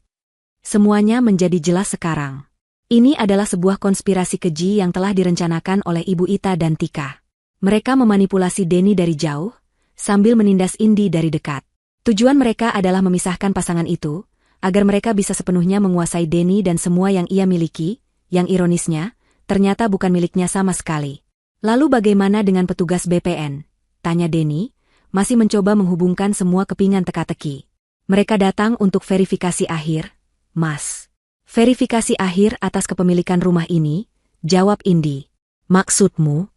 Semuanya menjadi jelas sekarang. Ini adalah sebuah konspirasi keji yang telah direncanakan oleh Ibu Ita dan Tika. Mereka memanipulasi Denny dari jauh, sambil menindas Indi dari dekat. Tujuan mereka adalah memisahkan pasangan itu, agar mereka bisa sepenuhnya menguasai Denny dan semua yang ia miliki, yang ironisnya, ternyata bukan miliknya sama sekali. Lalu bagaimana dengan petugas BPN? Tanya Denny, masih mencoba menghubungkan semua kepingan teka-teki. Mereka datang untuk verifikasi akhir, Mas. Verifikasi akhir atas kepemilikan rumah ini, jawab Indi. Maksudmu?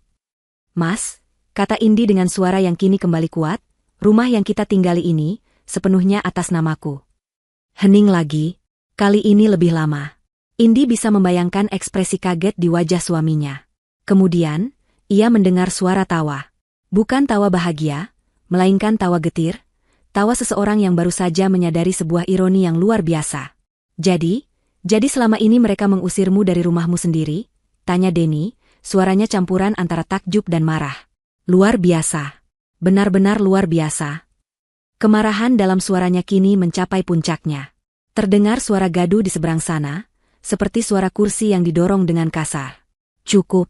Mas, kata Indi dengan suara yang kini kembali kuat, rumah yang kita tinggali ini, sepenuhnya atas namaku. Hening lagi, kali ini lebih lama. Indi bisa membayangkan ekspresi kaget di wajah suaminya. Kemudian, ia mendengar suara tawa. Bukan tawa bahagia, melainkan tawa getir, tawa seseorang yang baru saja menyadari sebuah ironi yang luar biasa. Jadi selama ini mereka mengusirmu dari rumahmu sendiri? Tanya Denny, suaranya campuran antara takjub dan marah. Luar biasa. Benar-benar luar biasa. Kemarahan dalam suaranya kini mencapai puncaknya. Terdengar suara gaduh di seberang sana, seperti suara kursi yang didorong dengan kasar. Cukup.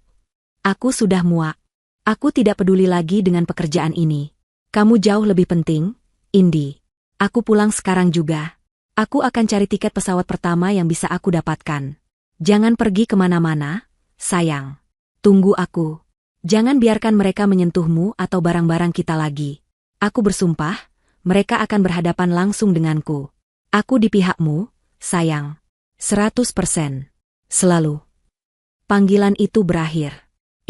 Aku sudah muak. Aku tidak peduli lagi dengan pekerjaan ini. Kamu jauh lebih penting, Indi. Aku pulang sekarang juga. Aku akan cari tiket pesawat pertama yang bisa aku dapatkan. Jangan pergi kemana-mana, sayang. Tunggu aku. Jangan biarkan mereka menyentuhmu atau barang-barang kita lagi. Aku bersumpah, mereka akan berhadapan langsung denganku. Aku di pihakmu, sayang. 100%. Selalu. Panggilan itu berakhir.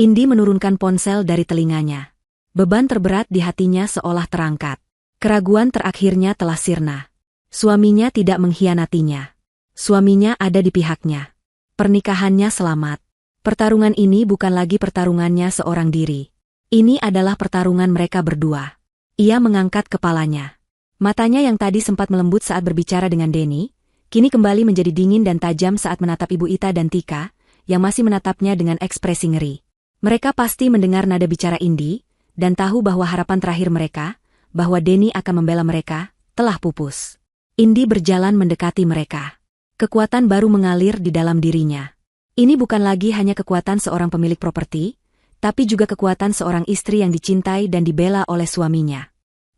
Indi menurunkan ponsel dari telinganya. Beban terberat di hatinya seolah terangkat. Keraguan terakhirnya telah sirna. Suaminya tidak mengkhianatinya. Suaminya ada di pihaknya. Pernikahannya selamat. Pertarungan ini bukan lagi pertarungannya seorang diri. Ini adalah pertarungan mereka berdua. Ia mengangkat kepalanya. Matanya yang tadi sempat melembut saat berbicara dengan Denny, kini kembali menjadi dingin dan tajam saat menatap Ibu Ita dan Tika, yang masih menatapnya dengan ekspresi ngeri. Mereka pasti mendengar nada bicara Indi, dan tahu bahwa harapan terakhir mereka, bahwa Denny akan membela mereka, telah pupus. Indi berjalan mendekati mereka. Kekuatan baru mengalir di dalam dirinya. Ini bukan lagi hanya kekuatan seorang pemilik properti, tapi juga kekuatan seorang istri yang dicintai dan dibela oleh suaminya.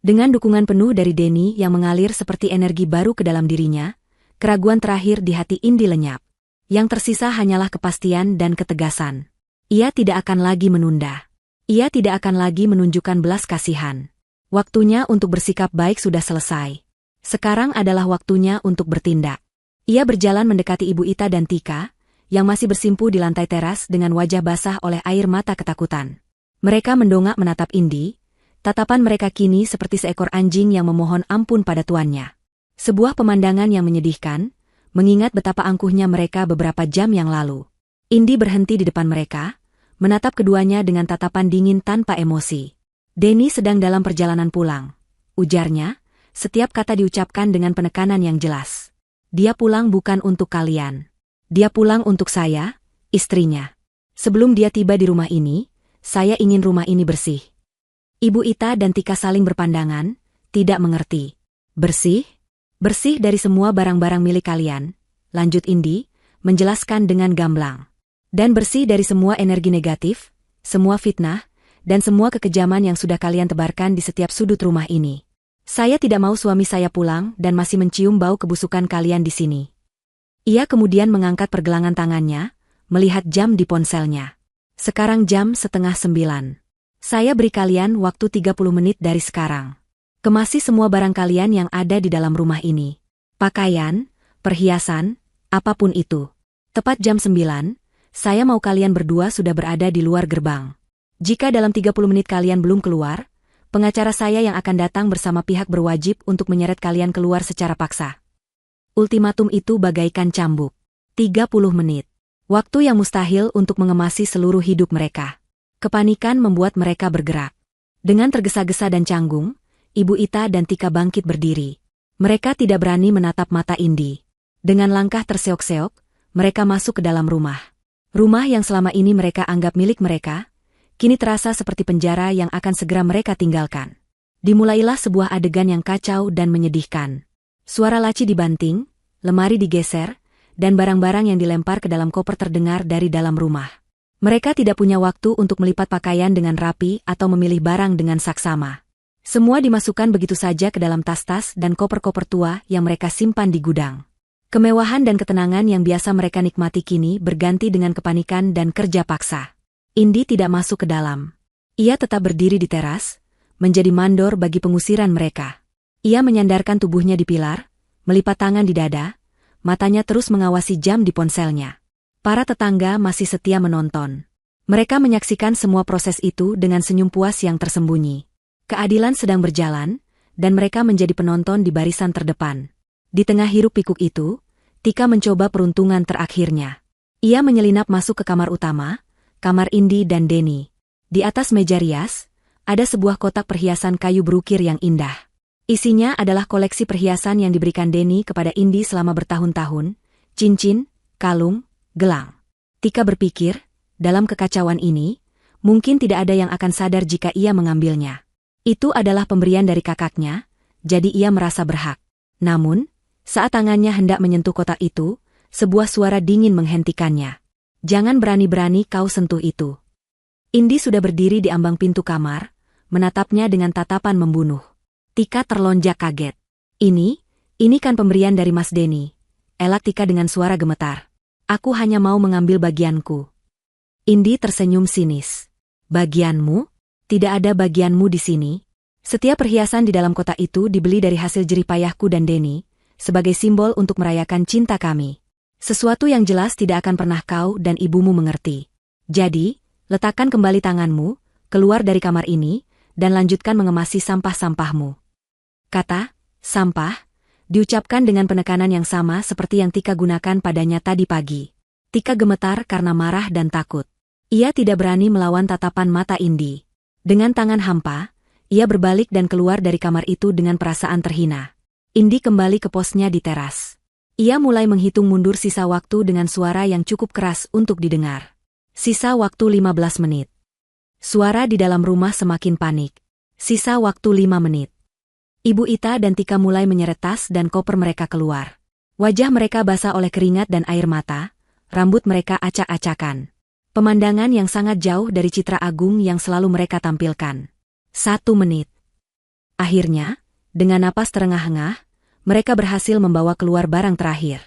Dengan dukungan penuh dari Denny yang mengalir seperti energi baru ke dalam dirinya, keraguan terakhir di hati Indi lenyap. Yang tersisa hanyalah kepastian dan ketegasan. Ia tidak akan lagi menunda. Ia tidak akan lagi menunjukkan belas kasihan. Waktunya untuk bersikap baik sudah selesai. Sekarang adalah waktunya untuk bertindak. Ia berjalan mendekati Ibu Ita dan Tika, yang masih bersimpu di lantai teras dengan wajah basah oleh air mata ketakutan. Mereka mendongak menatap Indi, tatapan mereka kini seperti seekor anjing yang memohon ampun pada tuannya. Sebuah pemandangan yang menyedihkan, mengingat betapa angkuhnya mereka beberapa jam yang lalu. Indi berhenti di depan mereka, menatap keduanya dengan tatapan dingin tanpa emosi. Denny sedang dalam perjalanan pulang. Ujarnya, setiap kata diucapkan dengan penekanan yang jelas. Dia pulang bukan untuk kalian. Dia pulang untuk saya, istrinya. Sebelum dia tiba di rumah ini, saya ingin rumah ini bersih. Ibu Ita dan Tika saling berpandangan, tidak mengerti. Bersih? Bersih dari semua barang-barang milik kalian, lanjut Indi, menjelaskan dengan gamblang. Dan bersih dari semua energi negatif, semua fitnah, dan semua kekejaman yang sudah kalian tebarkan di setiap sudut rumah ini. Saya tidak mau suami saya pulang dan masih mencium bau kebusukan kalian di sini. Ia kemudian mengangkat pergelangan tangannya, melihat jam di ponselnya. Sekarang jam 8:30. Saya beri kalian waktu 30 menit dari sekarang. Kemasi semua barang kalian yang ada di dalam rumah ini. Pakaian, perhiasan, apapun itu. Tepat jam 9, saya mau kalian berdua sudah berada di luar gerbang. Jika dalam 30 menit kalian belum keluar, pengacara saya yang akan datang bersama pihak berwajib untuk menyeret kalian keluar secara paksa. Ultimatum itu bagaikan cambuk. 30 menit. Waktu yang mustahil untuk mengemasi seluruh hidup mereka. Kepanikan membuat mereka bergerak. Dengan tergesa-gesa dan canggung, Ibu Ita dan Tika bangkit berdiri. Mereka tidak berani menatap mata Indi. Dengan langkah terseok-seok, mereka masuk ke dalam rumah. Rumah yang selama ini mereka anggap milik mereka, kini terasa seperti penjara yang akan segera mereka tinggalkan. Dimulailah sebuah adegan yang kacau dan menyedihkan. Suara laci dibanting, lemari digeser, dan barang-barang yang dilempar ke dalam koper terdengar dari dalam rumah. Mereka tidak punya waktu untuk melipat pakaian dengan rapi atau memilih barang dengan saksama. Semua dimasukkan begitu saja ke dalam tas-tas dan koper-koper tua yang mereka simpan di gudang. Kemewahan dan ketenangan yang biasa mereka nikmati kini berganti dengan kepanikan dan kerja paksa. Indi tidak masuk ke dalam. Ia tetap berdiri di teras, menjadi mandor bagi pengusiran mereka. Ia menyandarkan tubuhnya di pilar, melipat tangan di dada, matanya terus mengawasi jam di ponselnya. Para tetangga masih setia menonton. Mereka menyaksikan semua proses itu dengan senyum puas yang tersembunyi. Keadilan sedang berjalan, dan mereka menjadi penonton di barisan terdepan. Di tengah hiruk-pikuk itu, Tika mencoba peruntungan terakhirnya. Ia menyelinap masuk ke kamar utama, kamar Indi dan Denny. Di atas meja rias, ada sebuah kotak perhiasan kayu berukir yang indah. Isinya adalah koleksi perhiasan yang diberikan Denny kepada Indi selama bertahun-tahun, cincin, kalung, gelang. Tika berpikir, dalam kekacauan ini, mungkin tidak ada yang akan sadar jika ia mengambilnya. Itu adalah pemberian dari kakaknya, jadi ia merasa berhak. Namun, saat tangannya hendak menyentuh kotak itu, sebuah suara dingin menghentikannya. Jangan berani-berani kau sentuh itu. Indi sudah berdiri di ambang pintu kamar, menatapnya dengan tatapan membunuh. Tika terlonjak kaget. Ini kan pemberian dari Mas Denny. Elak Tika dengan suara gemetar. Aku hanya mau mengambil bagianku. Indi tersenyum sinis. Bagianmu? Tidak ada bagianmu di sini. Setiap perhiasan di dalam kotak itu dibeli dari hasil jerih payahku dan Denny, sebagai simbol untuk merayakan cinta kami. Sesuatu yang jelas tidak akan pernah kau dan ibumu mengerti. Jadi, letakkan kembali tanganmu, keluar dari kamar ini, dan lanjutkan mengemasi sampah-sampahmu. Kata, sampah, diucapkan dengan penekanan yang sama seperti yang Tika gunakan padanya tadi pagi. Tika gemetar karena marah dan takut. Ia tidak berani melawan tatapan mata Indi. Dengan tangan hampa, ia berbalik dan keluar dari kamar itu dengan perasaan terhina. Indi kembali ke posnya di teras. Ia mulai menghitung mundur sisa waktu dengan suara yang cukup keras untuk didengar. Sisa waktu 15 menit. Suara di dalam rumah semakin panik. Sisa waktu 5 menit. Ibu Ita dan Tika mulai menyeret tas dan koper mereka keluar. Wajah mereka basah oleh keringat dan air mata, rambut mereka acak-acakan. Pemandangan yang sangat jauh dari citra agung yang selalu mereka tampilkan. 1 menit. Akhirnya, dengan napas terengah-engah, mereka berhasil membawa keluar barang terakhir.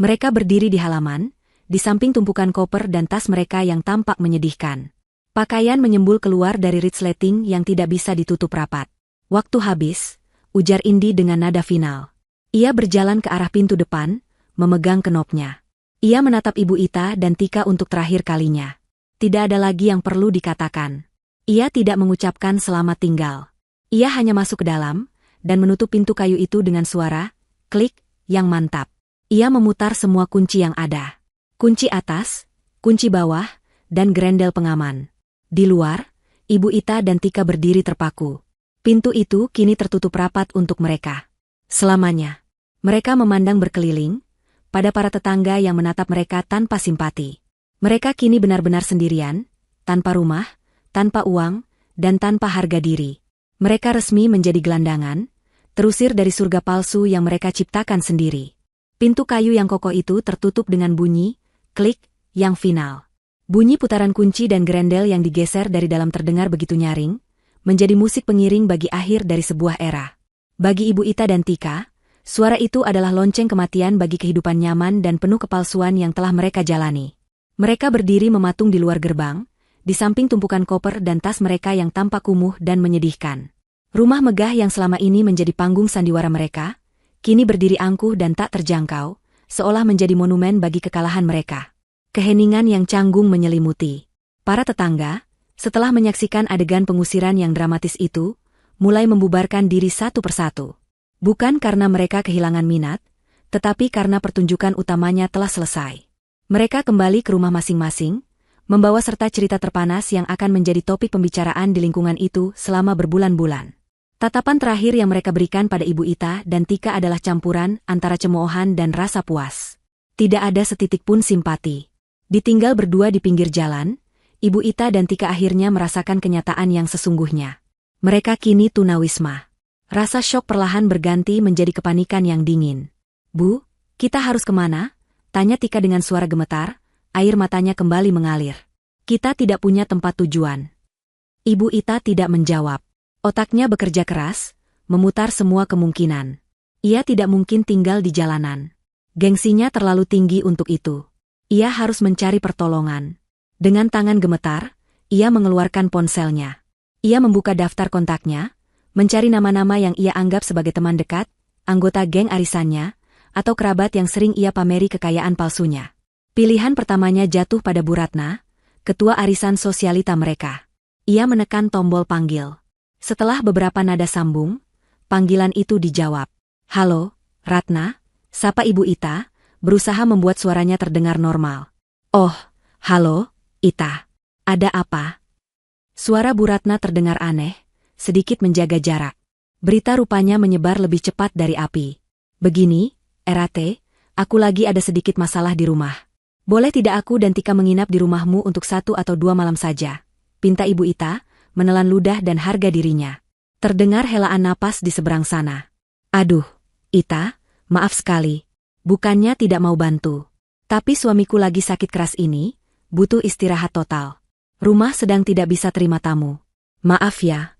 Mereka berdiri di halaman, di samping tumpukan koper dan tas mereka yang tampak menyedihkan. Pakaian menyembul keluar dari resleting yang tidak bisa ditutup rapat. Waktu habis, ujar Indi dengan nada final. Ia berjalan ke arah pintu depan, memegang kenopnya. Ia menatap Ibu Ita dan Tika untuk terakhir kalinya. Tidak ada lagi yang perlu dikatakan. Ia tidak mengucapkan selamat tinggal. Ia hanya masuk ke dalam, dan menutup pintu kayu itu dengan suara, klik, yang mantap. Ia memutar semua kunci yang ada. Kunci atas, kunci bawah, dan grendel pengaman. Di luar, Ibu Ita dan Tika berdiri terpaku. Pintu itu kini tertutup rapat untuk mereka. Selamanya. Mereka memandang berkeliling, pada para tetangga yang menatap mereka tanpa simpati. Mereka kini benar-benar sendirian, tanpa rumah, tanpa uang, dan tanpa harga diri. Mereka resmi menjadi gelandangan, terusir dari surga palsu yang mereka ciptakan sendiri. Pintu kayu yang kokoh itu tertutup dengan bunyi, klik, yang final. Bunyi putaran kunci dan grendel yang digeser dari dalam terdengar begitu nyaring, menjadi musik pengiring bagi akhir dari sebuah era. Bagi Ibu Ita dan Tika, suara itu adalah lonceng kematian bagi kehidupan nyaman dan penuh kepalsuan yang telah mereka jalani. Mereka berdiri mematung di luar gerbang, di samping tumpukan koper dan tas mereka yang tampak kumuh dan menyedihkan. Rumah megah yang selama ini menjadi panggung sandiwara mereka, kini berdiri angkuh dan tak terjangkau, seolah menjadi monumen bagi kekalahan mereka. Keheningan yang canggung menyelimuti. Para tetangga, setelah menyaksikan adegan pengusiran yang dramatis itu, mulai membubarkan diri satu persatu. Bukan karena mereka kehilangan minat, tetapi karena pertunjukan utamanya telah selesai. Mereka kembali ke rumah masing-masing, membawa serta cerita terpanas yang akan menjadi topik pembicaraan di lingkungan itu selama berbulan-bulan. Tatapan terakhir yang mereka berikan pada Ibu Ita dan Tika adalah campuran antara cemoohan dan rasa puas. Tidak ada setitik pun simpati. Ditinggal berdua di pinggir jalan, Ibu Ita dan Tika akhirnya merasakan kenyataan yang sesungguhnya. Mereka kini tunawisma. Rasa syok perlahan berganti menjadi kepanikan yang dingin. Bu, kita harus kemana? Tanya Tika dengan suara gemetar. Air matanya kembali mengalir. Kita tidak punya tempat tujuan. Ibu Ita tidak menjawab. Otaknya bekerja keras, memutar semua kemungkinan. Ia tidak mungkin tinggal di jalanan. Gengsinya terlalu tinggi untuk itu. Ia harus mencari pertolongan. Dengan tangan gemetar, ia mengeluarkan ponselnya. Ia membuka daftar kontaknya, mencari nama-nama yang ia anggap sebagai teman dekat, anggota geng arisannya, atau kerabat yang sering ia pameri kekayaan palsunya. Pilihan pertamanya jatuh pada Bu Ratna, ketua arisan sosialita mereka. Ia menekan tombol panggil. Setelah beberapa nada sambung, panggilan itu dijawab. Halo, Ratna, sapa Ibu Ita, berusaha membuat suaranya terdengar normal. Oh, halo, Ita. Ada apa? Suara Bu Ratna terdengar aneh, sedikit menjaga jarak. Berita rupanya menyebar lebih cepat dari api. Begini, Erate, aku lagi ada sedikit masalah di rumah. Boleh tidak aku dan Tika menginap di rumahmu untuk 1 atau 2 malam saja? Pinta Ibu Ita, menelan ludah dan harga dirinya. Terdengar helaan napas di seberang sana. Aduh, Ita, maaf sekali. Bukannya tidak mau bantu. Tapi suamiku lagi sakit keras ini, butuh istirahat total. Rumah sedang tidak bisa terima tamu. Maaf ya.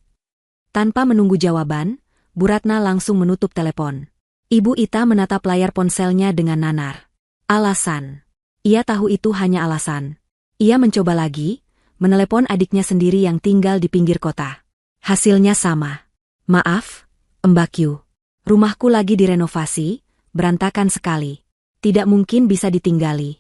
Tanpa menunggu jawaban, Bu Ratna langsung menutup telepon. Ibu Ita menatap layar ponselnya dengan nanar. Alasan. Ia tahu itu hanya alasan. Ia mencoba lagi, menelepon adiknya sendiri yang tinggal di pinggir kota. Hasilnya sama. Maaf, Mbak Yu. Rumahku lagi direnovasi, berantakan sekali. Tidak mungkin bisa ditinggali.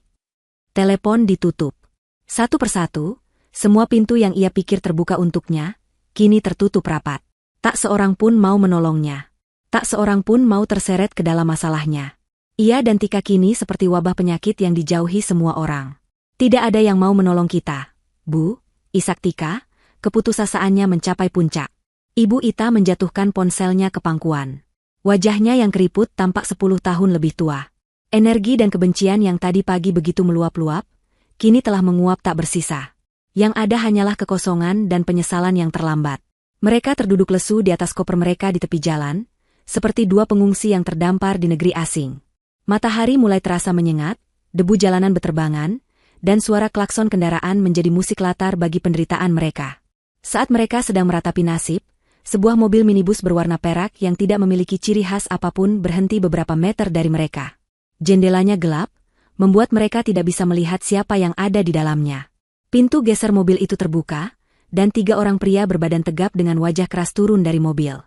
Telepon ditutup. Satu persatu, semua pintu yang ia pikir terbuka untuknya, kini tertutup rapat. Tak seorang pun mau menolongnya. Tak seorang pun mau terseret ke dalam masalahnya. Ia dan Tika kini seperti wabah penyakit yang dijauhi semua orang. Tidak ada yang mau menolong kita. Bu, isak Tika, keputusasaannya mencapai puncak. Ibu Ita menjatuhkan ponselnya ke pangkuan. Wajahnya yang keriput tampak 10 tahun lebih tua. Energi dan kebencian yang tadi pagi begitu meluap-luap, kini telah menguap tak bersisa. Yang ada hanyalah kekosongan dan penyesalan yang terlambat. Mereka terduduk lesu di atas koper mereka di tepi jalan, seperti 2 pengungsi yang terdampar di negeri asing. Matahari mulai terasa menyengat, debu jalanan beterbangan, dan suara klakson kendaraan menjadi musik latar bagi penderitaan mereka. Saat mereka sedang meratapi nasib, sebuah mobil minibus berwarna perak yang tidak memiliki ciri khas apapun berhenti beberapa meter dari mereka. Jendelanya gelap, membuat mereka tidak bisa melihat siapa yang ada di dalamnya. Pintu geser mobil itu terbuka, dan 3 orang pria berbadan tegap dengan wajah keras turun dari mobil.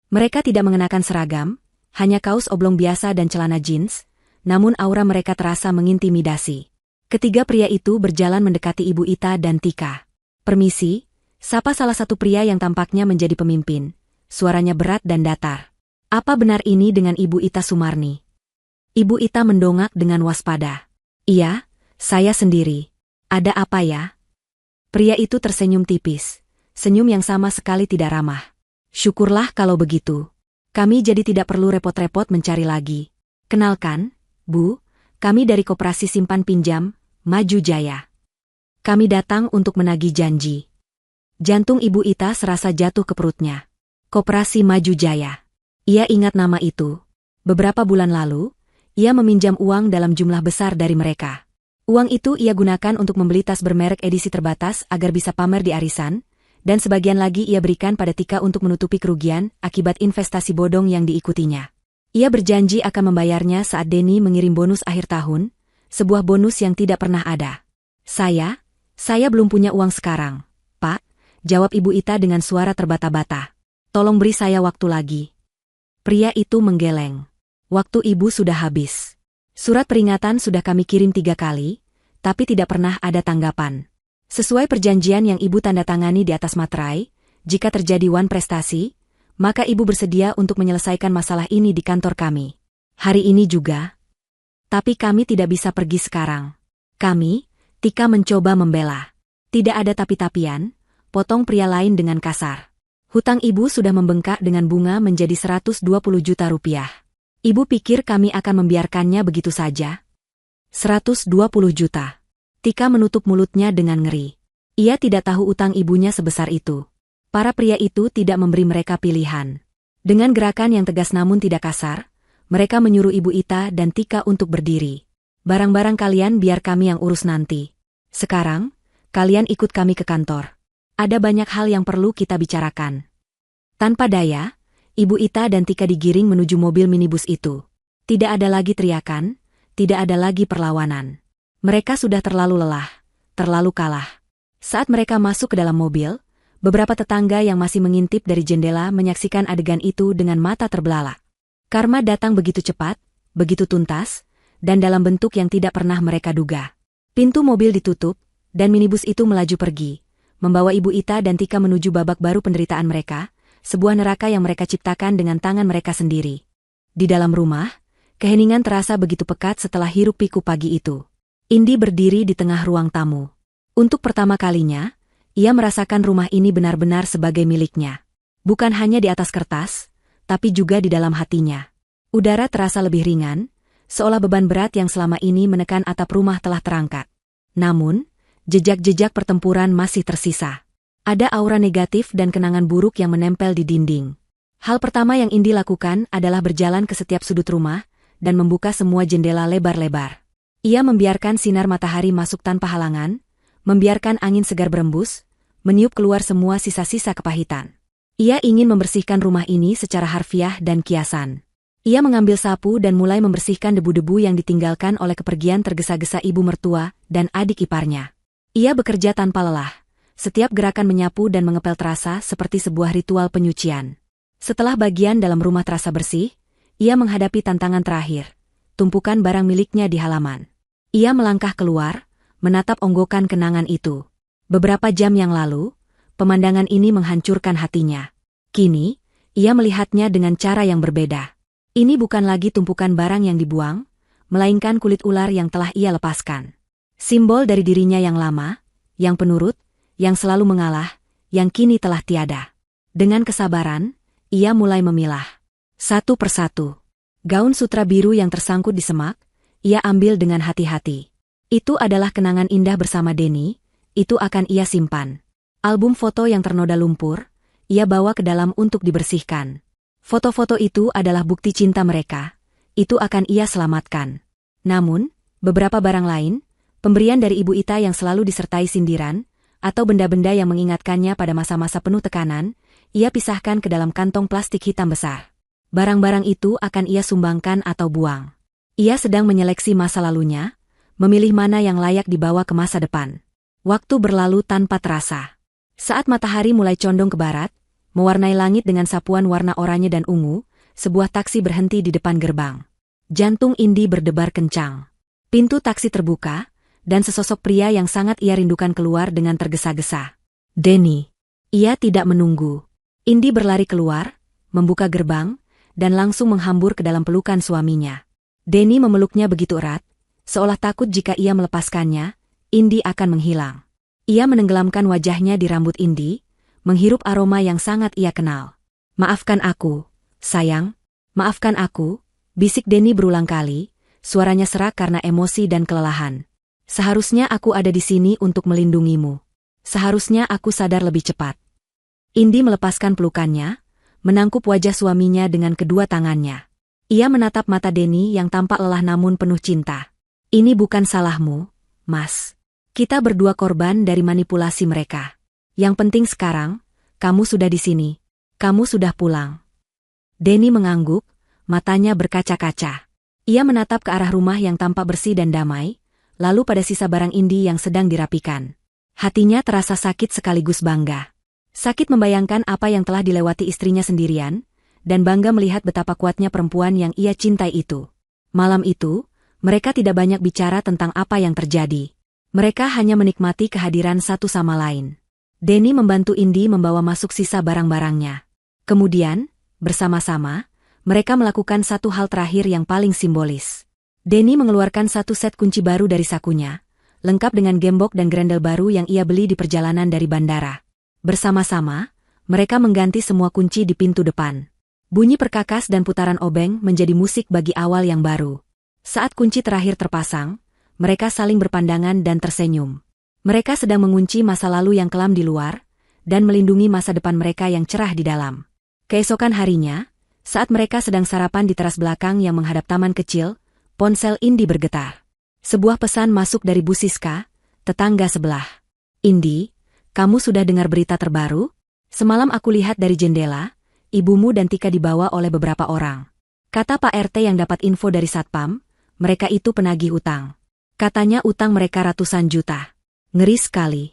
Mereka tidak mengenakan seragam, hanya kaos oblong biasa dan celana jeans, namun aura mereka terasa mengintimidasi. Ketiga pria itu berjalan mendekati Ibu Ita dan Tika. "Permisi," sapa salah satu pria yang tampaknya menjadi pemimpin. Suaranya berat dan datar. "Apa benar ini dengan Ibu Ita Sumarni?" Ibu Ita mendongak dengan waspada. "Iya, saya sendiri. Ada apa ya?" Pria itu tersenyum tipis. Senyum yang sama sekali tidak ramah. "Syukurlah kalau begitu. Kami jadi tidak perlu repot-repot mencari lagi. Kenalkan, Bu, kami dari Koperasi Simpan Pinjam Maju Jaya. Kami datang untuk menagih janji." Jantung Ibu Ita serasa jatuh ke perutnya. Koperasi Maju Jaya. Ia ingat nama itu. Beberapa bulan lalu, ia meminjam uang dalam jumlah besar dari mereka. Uang itu ia gunakan untuk membeli tas bermerek edisi terbatas agar bisa pamer di arisan, dan sebagian lagi ia berikan pada Tika untuk menutupi kerugian akibat investasi bodong yang diikutinya. Ia berjanji akan membayarnya saat Denny mengirim bonus akhir tahun, sebuah bonus yang tidak pernah ada. Saya belum punya uang sekarang, Pak," jawab Ibu Ita dengan suara terbata-bata. "Tolong beri saya waktu lagi." Pria itu menggeleng. "Waktu Ibu sudah habis. Surat peringatan sudah kami kirim 3 kali, tapi tidak pernah ada tanggapan. Sesuai perjanjian yang Ibu tanda tangani di atas materai, jika terjadi wan prestasi, maka Ibu bersedia untuk menyelesaikan masalah ini di kantor kami. Hari ini juga. Tapi kami tidak bisa pergi sekarang. Kami," Tika mencoba membela. "Tidak ada tapi-tapian," potong pria lain dengan kasar. "Hutang Ibu sudah membengkak dengan bunga menjadi 120 juta rupiah. Ibu pikir kami akan membiarkannya begitu saja?" 120 juta. Tika menutup mulutnya dengan ngeri. Ia tidak tahu utang ibunya sebesar itu. Para pria itu tidak memberi mereka pilihan. Dengan gerakan yang tegas namun tidak kasar, mereka menyuruh Ibu Ita dan Tika untuk berdiri. "Barang-barang kalian biar kami yang urus nanti. Sekarang, kalian ikut kami ke kantor. Ada banyak hal yang perlu kita bicarakan." Tanpa daya, Ibu Ita dan Tika digiring menuju mobil minibus itu. Tidak ada lagi teriakan, tidak ada lagi perlawanan. Mereka sudah terlalu lelah, terlalu kalah. Saat mereka masuk ke dalam mobil, beberapa tetangga yang masih mengintip dari jendela menyaksikan adegan itu dengan mata terbelalak. Karma datang begitu cepat, begitu tuntas, dan dalam bentuk yang tidak pernah mereka duga. Pintu mobil ditutup, dan minibus itu melaju pergi, membawa Ibu Ita dan Tika menuju babak baru penderitaan mereka, sebuah neraka yang mereka ciptakan dengan tangan mereka sendiri. Di dalam rumah, keheningan terasa begitu pekat setelah hiruk-pikuk pagi itu. Indi berdiri di tengah ruang tamu. Untuk pertama kalinya, ia merasakan rumah ini benar-benar sebagai miliknya. Bukan hanya di atas kertas, tapi juga di dalam hatinya. Udara terasa lebih ringan, seolah beban berat yang selama ini menekan atap rumah telah terangkat. Namun, jejak-jejak pertempuran masih tersisa. Ada aura negatif dan kenangan buruk yang menempel di dinding. Hal pertama yang Indi lakukan adalah berjalan ke setiap sudut rumah dan membuka semua jendela lebar-lebar. Ia membiarkan sinar matahari masuk tanpa halangan, membiarkan angin segar berembus, meniup keluar semua sisa-sisa kepahitan. Ia ingin membersihkan rumah ini secara harfiah dan kiasan. Ia mengambil sapu dan mulai membersihkan debu-debu yang ditinggalkan oleh kepergian tergesa-gesa ibu mertua dan adik iparnya. Ia bekerja tanpa lelah. Setiap gerakan menyapu dan mengepel terasa seperti sebuah ritual penyucian. Setelah bagian dalam rumah terasa bersih, ia menghadapi tantangan terakhir, tumpukan barang miliknya di halaman. Ia melangkah keluar, menatap onggokan kenangan itu. Beberapa jam yang lalu, pemandangan ini menghancurkan hatinya. Kini, ia melihatnya dengan cara yang berbeda. Ini bukan lagi tumpukan barang yang dibuang, melainkan kulit ular yang telah ia lepaskan. Simbol dari dirinya yang lama, yang penurut, yang selalu mengalah, yang kini telah tiada. Dengan kesabaran, ia mulai memilah. Satu persatu. Gaun sutra biru yang tersangkut di semak, ia ambil dengan hati-hati. Itu adalah kenangan indah bersama Denny, itu akan ia simpan. Album foto yang ternoda lumpur, ia bawa ke dalam untuk dibersihkan. Foto-foto itu adalah bukti cinta mereka, itu akan ia selamatkan. Namun, beberapa barang lain, Pemberian dari Ibu Ita yang selalu disertai sindiran, atau benda-benda yang mengingatkannya pada masa-masa penuh tekanan, ia pisahkan ke dalam kantong plastik hitam besar. Barang-barang itu akan ia sumbangkan atau buang. Ia sedang menyeleksi masa lalunya, memilih mana yang layak dibawa ke masa depan. Waktu berlalu tanpa terasa. Saat matahari mulai condong ke barat, mewarnai langit dengan sapuan warna oranye dan ungu, sebuah taksi berhenti di depan gerbang. Jantung Indi berdebar kencang. Pintu taksi terbuka, dan sesosok pria yang sangat ia rindukan keluar dengan tergesa-gesa. Denny. Ia tidak menunggu. Indi berlari keluar, membuka gerbang, dan langsung menghambur ke dalam pelukan suaminya. Denny memeluknya begitu erat, seolah takut jika ia melepaskannya, Indi akan menghilang. Ia menenggelamkan wajahnya di rambut Indi, menghirup aroma yang sangat ia kenal. "Maafkan aku, sayang. Maafkan aku," bisik Denny berulang kali, suaranya serak karena emosi dan kelelahan. "Seharusnya aku ada di sini untuk melindungimu. Seharusnya aku sadar lebih cepat." Indi melepaskan pelukannya, menangkup wajah suaminya dengan kedua tangannya. Ia menatap mata Denny yang tampak lelah namun penuh cinta. "Ini bukan salahmu, Mas. Kita berdua korban dari manipulasi mereka. Yang penting sekarang, kamu sudah di sini. Kamu sudah pulang." Denny mengangguk, matanya berkaca-kaca. Ia menatap ke arah rumah yang tampak bersih dan damai, lalu pada sisa barang Indi yang sedang dirapikan. Hatinya terasa sakit sekaligus bangga. Sakit membayangkan apa yang telah dilewati istrinya sendirian, dan bangga melihat betapa kuatnya perempuan yang ia cintai itu. Malam itu, mereka tidak banyak bicara tentang apa yang terjadi. Mereka hanya menikmati kehadiran satu sama lain. Denny membantu Indi membawa masuk sisa barang-barangnya. Kemudian, bersama-sama, mereka melakukan satu hal terakhir yang paling simbolis. Denny mengeluarkan satu set kunci baru dari sakunya, lengkap dengan gembok dan grendel baru yang ia beli di perjalanan dari bandara. Bersama-sama, mereka mengganti semua kunci di pintu depan. Bunyi perkakas dan putaran obeng menjadi musik bagi awal yang baru. Saat kunci terakhir terpasang, mereka saling berpandangan dan tersenyum. Mereka sedang mengunci masa lalu yang kelam di luar, dan melindungi masa depan mereka yang cerah di dalam. Keesokan harinya, saat mereka sedang sarapan di teras belakang yang menghadap taman kecil, ponsel Indi bergetar. Sebuah pesan masuk dari Bu Siska, tetangga sebelah. "Indi, kamu sudah dengar berita terbaru? Semalam aku lihat dari jendela, ibumu dan Tika dibawa oleh beberapa orang. Kata Pak RT yang dapat info dari Satpam, mereka itu penagih utang. Katanya utang mereka ratusan juta. Ngeri sekali."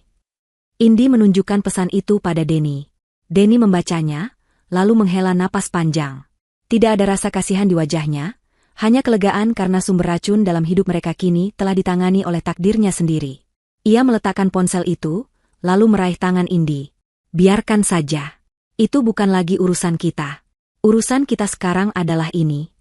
Indi menunjukkan pesan itu pada Denny. Denny membacanya, lalu menghela napas panjang. Tidak ada rasa kasihan di wajahnya, hanya kelegaan karena sumber racun dalam hidup mereka kini telah ditangani oleh takdirnya sendiri. Ia meletakkan ponsel itu, lalu meraih tangan Indi. "Biarkan saja. Itu bukan lagi urusan kita. Urusan kita sekarang adalah ini."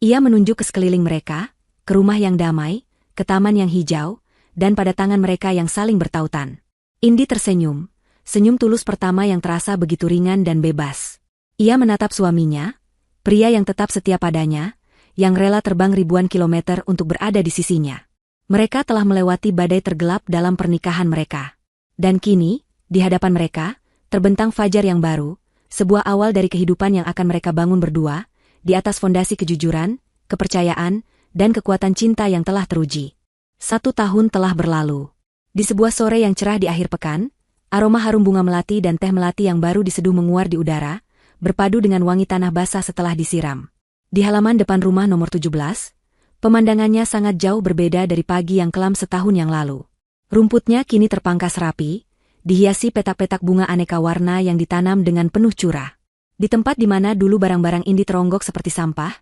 Ia menunjuk ke sekeliling mereka, ke rumah yang damai, ke taman yang hijau, dan pada tangan mereka yang saling bertautan. Indi tersenyum, senyum tulus pertama yang terasa begitu ringan dan bebas. Ia menatap suaminya, pria yang tetap setia padanya, yang rela terbang ribuan kilometer untuk berada di sisinya. Mereka telah melewati badai tergelap dalam pernikahan mereka. Dan kini, di hadapan mereka, terbentang fajar yang baru, sebuah awal dari kehidupan yang akan mereka bangun berdua, di atas fondasi kejujuran, kepercayaan, dan kekuatan cinta yang telah teruji. 1 tahun telah berlalu. Di sebuah sore yang cerah di akhir pekan, aroma harum bunga melati dan teh melati yang baru diseduh menguar di udara, berpadu dengan wangi tanah basah setelah disiram. Di halaman depan rumah nomor 17, pemandangannya sangat jauh berbeda dari pagi yang kelam setahun yang lalu. Rumputnya kini terpangkas rapi, dihiasi petak-petak bunga aneka warna yang ditanam dengan penuh curah. Di tempat di mana dulu barang-barang Indi teronggok seperti sampah,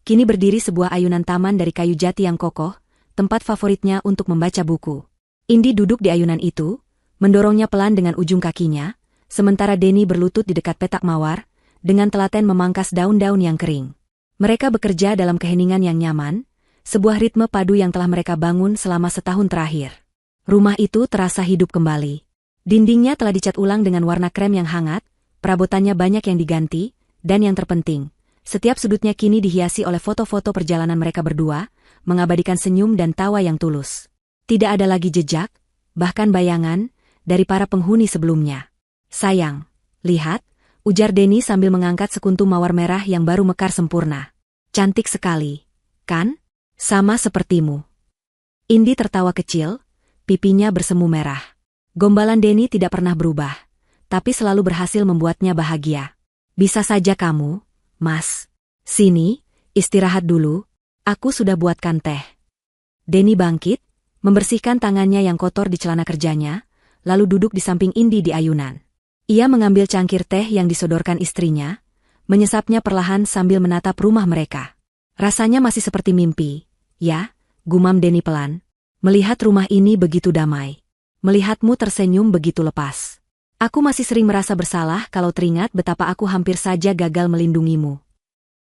kini berdiri sebuah ayunan taman dari kayu jati yang kokoh, tempat favoritnya untuk membaca buku. Indi duduk di ayunan itu, mendorongnya pelan dengan ujung kakinya, sementara Denny berlutut di dekat petak mawar, dengan telaten memangkas daun-daun yang kering. Mereka bekerja dalam keheningan yang nyaman, sebuah ritme padu yang telah mereka bangun selama setahun terakhir. Rumah itu terasa hidup kembali. Dindingnya telah dicat ulang dengan warna krem yang hangat, perabotannya banyak yang diganti, dan yang terpenting, setiap sudutnya kini dihiasi oleh foto-foto perjalanan mereka berdua, mengabadikan senyum dan tawa yang tulus. Tidak ada lagi jejak, bahkan bayangan, dari para penghuni sebelumnya. "Sayang, lihat," ujar Denny sambil mengangkat sekuntum mawar merah yang baru mekar sempurna. "Cantik sekali, kan? Sama sepertimu." Indi tertawa kecil, pipinya bersemu merah. Gombalan Denny tidak pernah berubah, tapi selalu berhasil membuatnya bahagia. Bisa saja kamu, Mas. Sini, istirahat dulu, aku sudah buatkan teh. Denny bangkit, membersihkan tangannya yang kotor di celana kerjanya, lalu duduk di samping Indi di ayunan. Ia mengambil cangkir teh yang disodorkan istrinya, menyesapnya perlahan sambil menatap rumah mereka. Rasanya masih seperti mimpi, ya, gumam Denny pelan. Melihat rumah ini begitu damai. Melihatmu tersenyum begitu lepas. Aku masih sering merasa bersalah kalau teringat betapa aku hampir saja gagal melindungimu.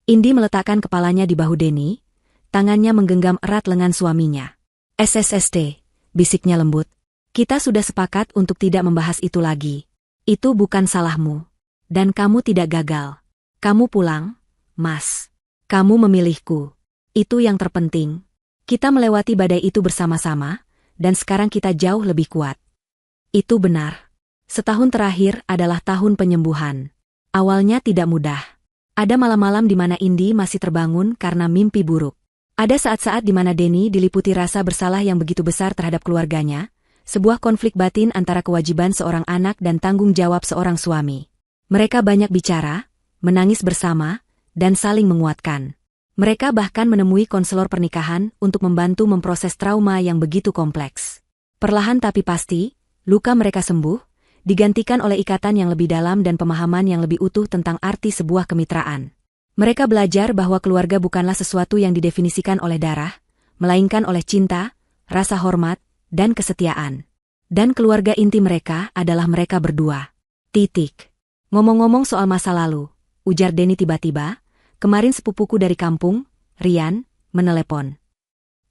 Indi meletakkan kepalanya di bahu Denny, tangannya menggenggam erat lengan suaminya. SSST, bisiknya lembut. Kita sudah sepakat untuk tidak membahas itu lagi. Itu bukan salahmu. Dan kamu tidak gagal. Kamu pulang, Mas. Kamu memilihku. Itu yang terpenting. Kita melewati badai itu bersama-sama, dan sekarang kita jauh lebih kuat. Itu benar. Setahun terakhir adalah tahun penyembuhan. Awalnya tidak mudah. Ada malam-malam di mana Indi masih terbangun karena mimpi buruk. Ada saat-saat di mana Denny diliputi rasa bersalah yang begitu besar terhadap keluarganya, sebuah konflik batin antara kewajiban seorang anak dan tanggung jawab seorang suami. Mereka banyak bicara, menangis bersama, dan saling menguatkan. Mereka bahkan menemui konselor pernikahan untuk membantu memproses trauma yang begitu kompleks. Perlahan tapi pasti, luka mereka sembuh, digantikan oleh ikatan yang lebih dalam dan pemahaman yang lebih utuh tentang arti sebuah kemitraan. Mereka belajar bahwa keluarga bukanlah sesuatu yang didefinisikan oleh darah, melainkan oleh cinta, rasa hormat, dan kesetiaan. Dan keluarga inti mereka adalah mereka berdua. Titik. Ngomong-ngomong soal masa lalu, ujar Denny tiba-tiba, kemarin sepupuku dari kampung, Rian, menelepon.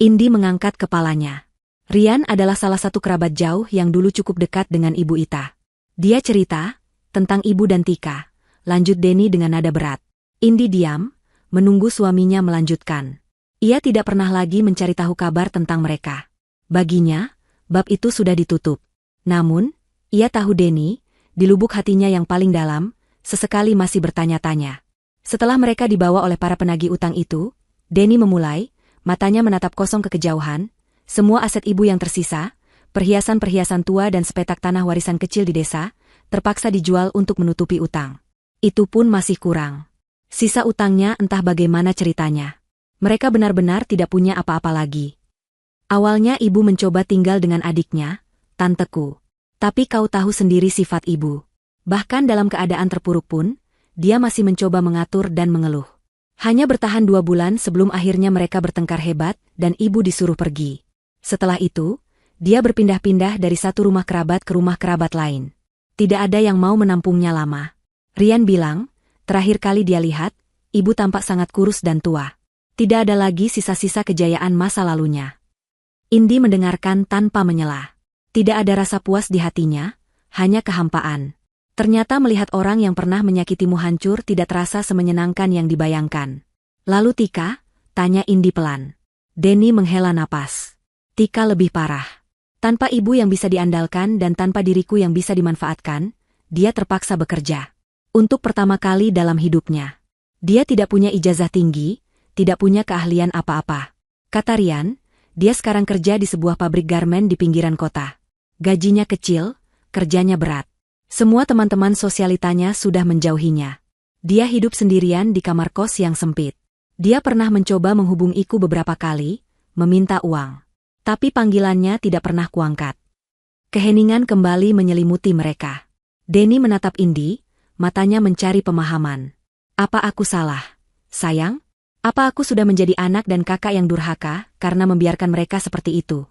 Indi mengangkat kepalanya. Rian adalah salah satu kerabat jauh yang dulu cukup dekat dengan Ibu Ita. Dia cerita tentang Ibu dan Tika, lanjut Denny dengan nada berat. Indi diam, menunggu suaminya melanjutkan. Ia tidak pernah lagi mencari tahu kabar tentang mereka. Baginya, bab itu sudah ditutup. Namun, ia tahu Denny, di lubuk hatinya yang paling dalam, sesekali masih bertanya-tanya. Setelah mereka dibawa oleh para penagih utang itu, Denny memulai, matanya menatap kosong ke kejauhan, semua aset ibu yang tersisa, perhiasan-perhiasan tua dan sepetak tanah warisan kecil di desa, terpaksa dijual untuk menutupi utang. Itu pun masih kurang. Sisa utangnya entah bagaimana ceritanya. Mereka benar-benar tidak punya apa-apa lagi. Awalnya ibu mencoba tinggal dengan adiknya, tanteku. Tapi kau tahu sendiri sifat ibu. Bahkan dalam keadaan terpuruk pun, dia masih mencoba mengatur dan mengeluh. Hanya bertahan 2 bulan sebelum akhirnya mereka bertengkar hebat dan ibu disuruh pergi. Setelah itu, dia berpindah-pindah dari satu rumah kerabat ke rumah kerabat lain. Tidak ada yang mau menampungnya lama. Rian bilang, terakhir kali dia lihat, ibu tampak sangat kurus dan tua. Tidak ada lagi sisa-sisa kejayaan masa lalunya. Indi mendengarkan tanpa menyela. Tidak ada rasa puas di hatinya, hanya kehampaan. Ternyata melihat orang yang pernah menyakitimu hancur tidak terasa semenyenangkan yang dibayangkan. Lalu Tika, tanya Indi pelan. Denny menghela napas. Tika lebih parah. Tanpa ibu yang bisa diandalkan dan tanpa diriku yang bisa dimanfaatkan, dia terpaksa bekerja. Untuk pertama kali dalam hidupnya. Dia tidak punya ijazah tinggi, tidak punya keahlian apa-apa. Kata Rian, dia sekarang kerja di sebuah pabrik garmen di pinggiran kota. Gajinya kecil, kerjanya berat. Semua teman-teman sosialitanya sudah menjauhinya. Dia hidup sendirian di kamar kos yang sempit. Dia pernah mencoba menghubungiku beberapa kali, meminta uang. Tapi panggilannya tidak pernah kuangkat. Keheningan kembali menyelimuti mereka. Denny menatap Indi, matanya mencari pemahaman. Apa aku salah, sayang? Apa aku sudah menjadi anak dan kakak yang durhaka karena membiarkan mereka seperti itu?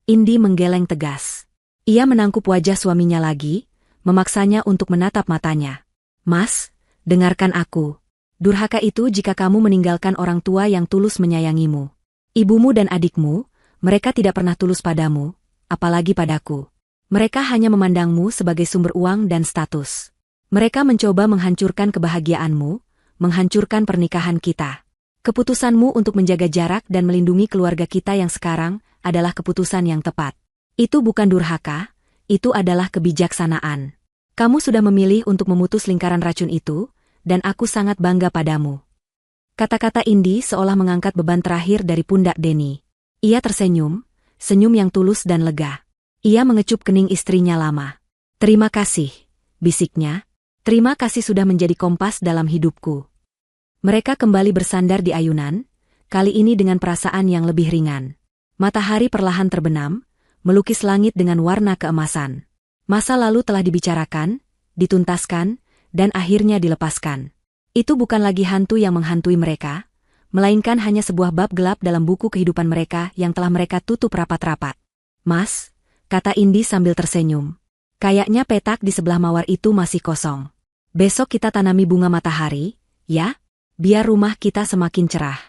Indi menggeleng tegas. Ia menangkup wajah suaminya lagi, memaksanya untuk menatap matanya. Mas, dengarkan aku. Durhaka itu jika kamu meninggalkan orang tua yang tulus menyayangimu. Ibumu dan adikmu, mereka tidak pernah tulus padamu, apalagi padaku. Mereka hanya memandangmu sebagai sumber uang dan status. Mereka mencoba menghancurkan kebahagiaanmu, menghancurkan pernikahan kita. Keputusanmu untuk menjaga jarak dan melindungi keluarga kita yang sekarang adalah keputusan yang tepat. Itu bukan durhaka, itu adalah kebijaksanaan. Kamu sudah memilih untuk memutus lingkaran racun itu, dan aku sangat bangga padamu. Kata-kata Indi seolah mengangkat beban terakhir dari pundak Denny. Ia tersenyum, senyum yang tulus dan lega. Ia mengecup kening istrinya lama. "Terima kasih," bisiknya. "Terima kasih sudah menjadi kompas dalam hidupku." Mereka kembali bersandar di ayunan, kali ini dengan perasaan yang lebih ringan. Matahari perlahan terbenam, melukis langit dengan warna keemasan. Masa lalu telah dibicarakan, dituntaskan, dan akhirnya dilepaskan. Itu bukan lagi hantu yang menghantui mereka, melainkan hanya sebuah bab gelap dalam buku kehidupan mereka yang telah mereka tutup rapat-rapat. "Mas," kata Indi sambil tersenyum. "Kayaknya petak di sebelah mawar itu masih kosong. Besok kita tanami bunga matahari, ya? Biar rumah kita semakin cerah."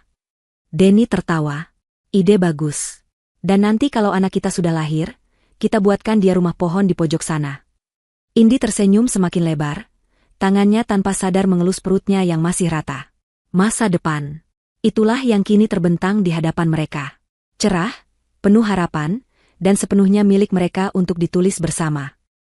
Denny tertawa. "Ide bagus. Dan nanti kalau anak kita sudah lahir, kita buatkan dia rumah pohon di pojok sana." Indi tersenyum semakin lebar, tangannya tanpa sadar mengelus perutnya yang masih rata. Masa depan. Itulah yang kini terbentang di hadapan mereka. Cerah, penuh harapan, dan sepenuhnya milik mereka untuk ditulis bersama.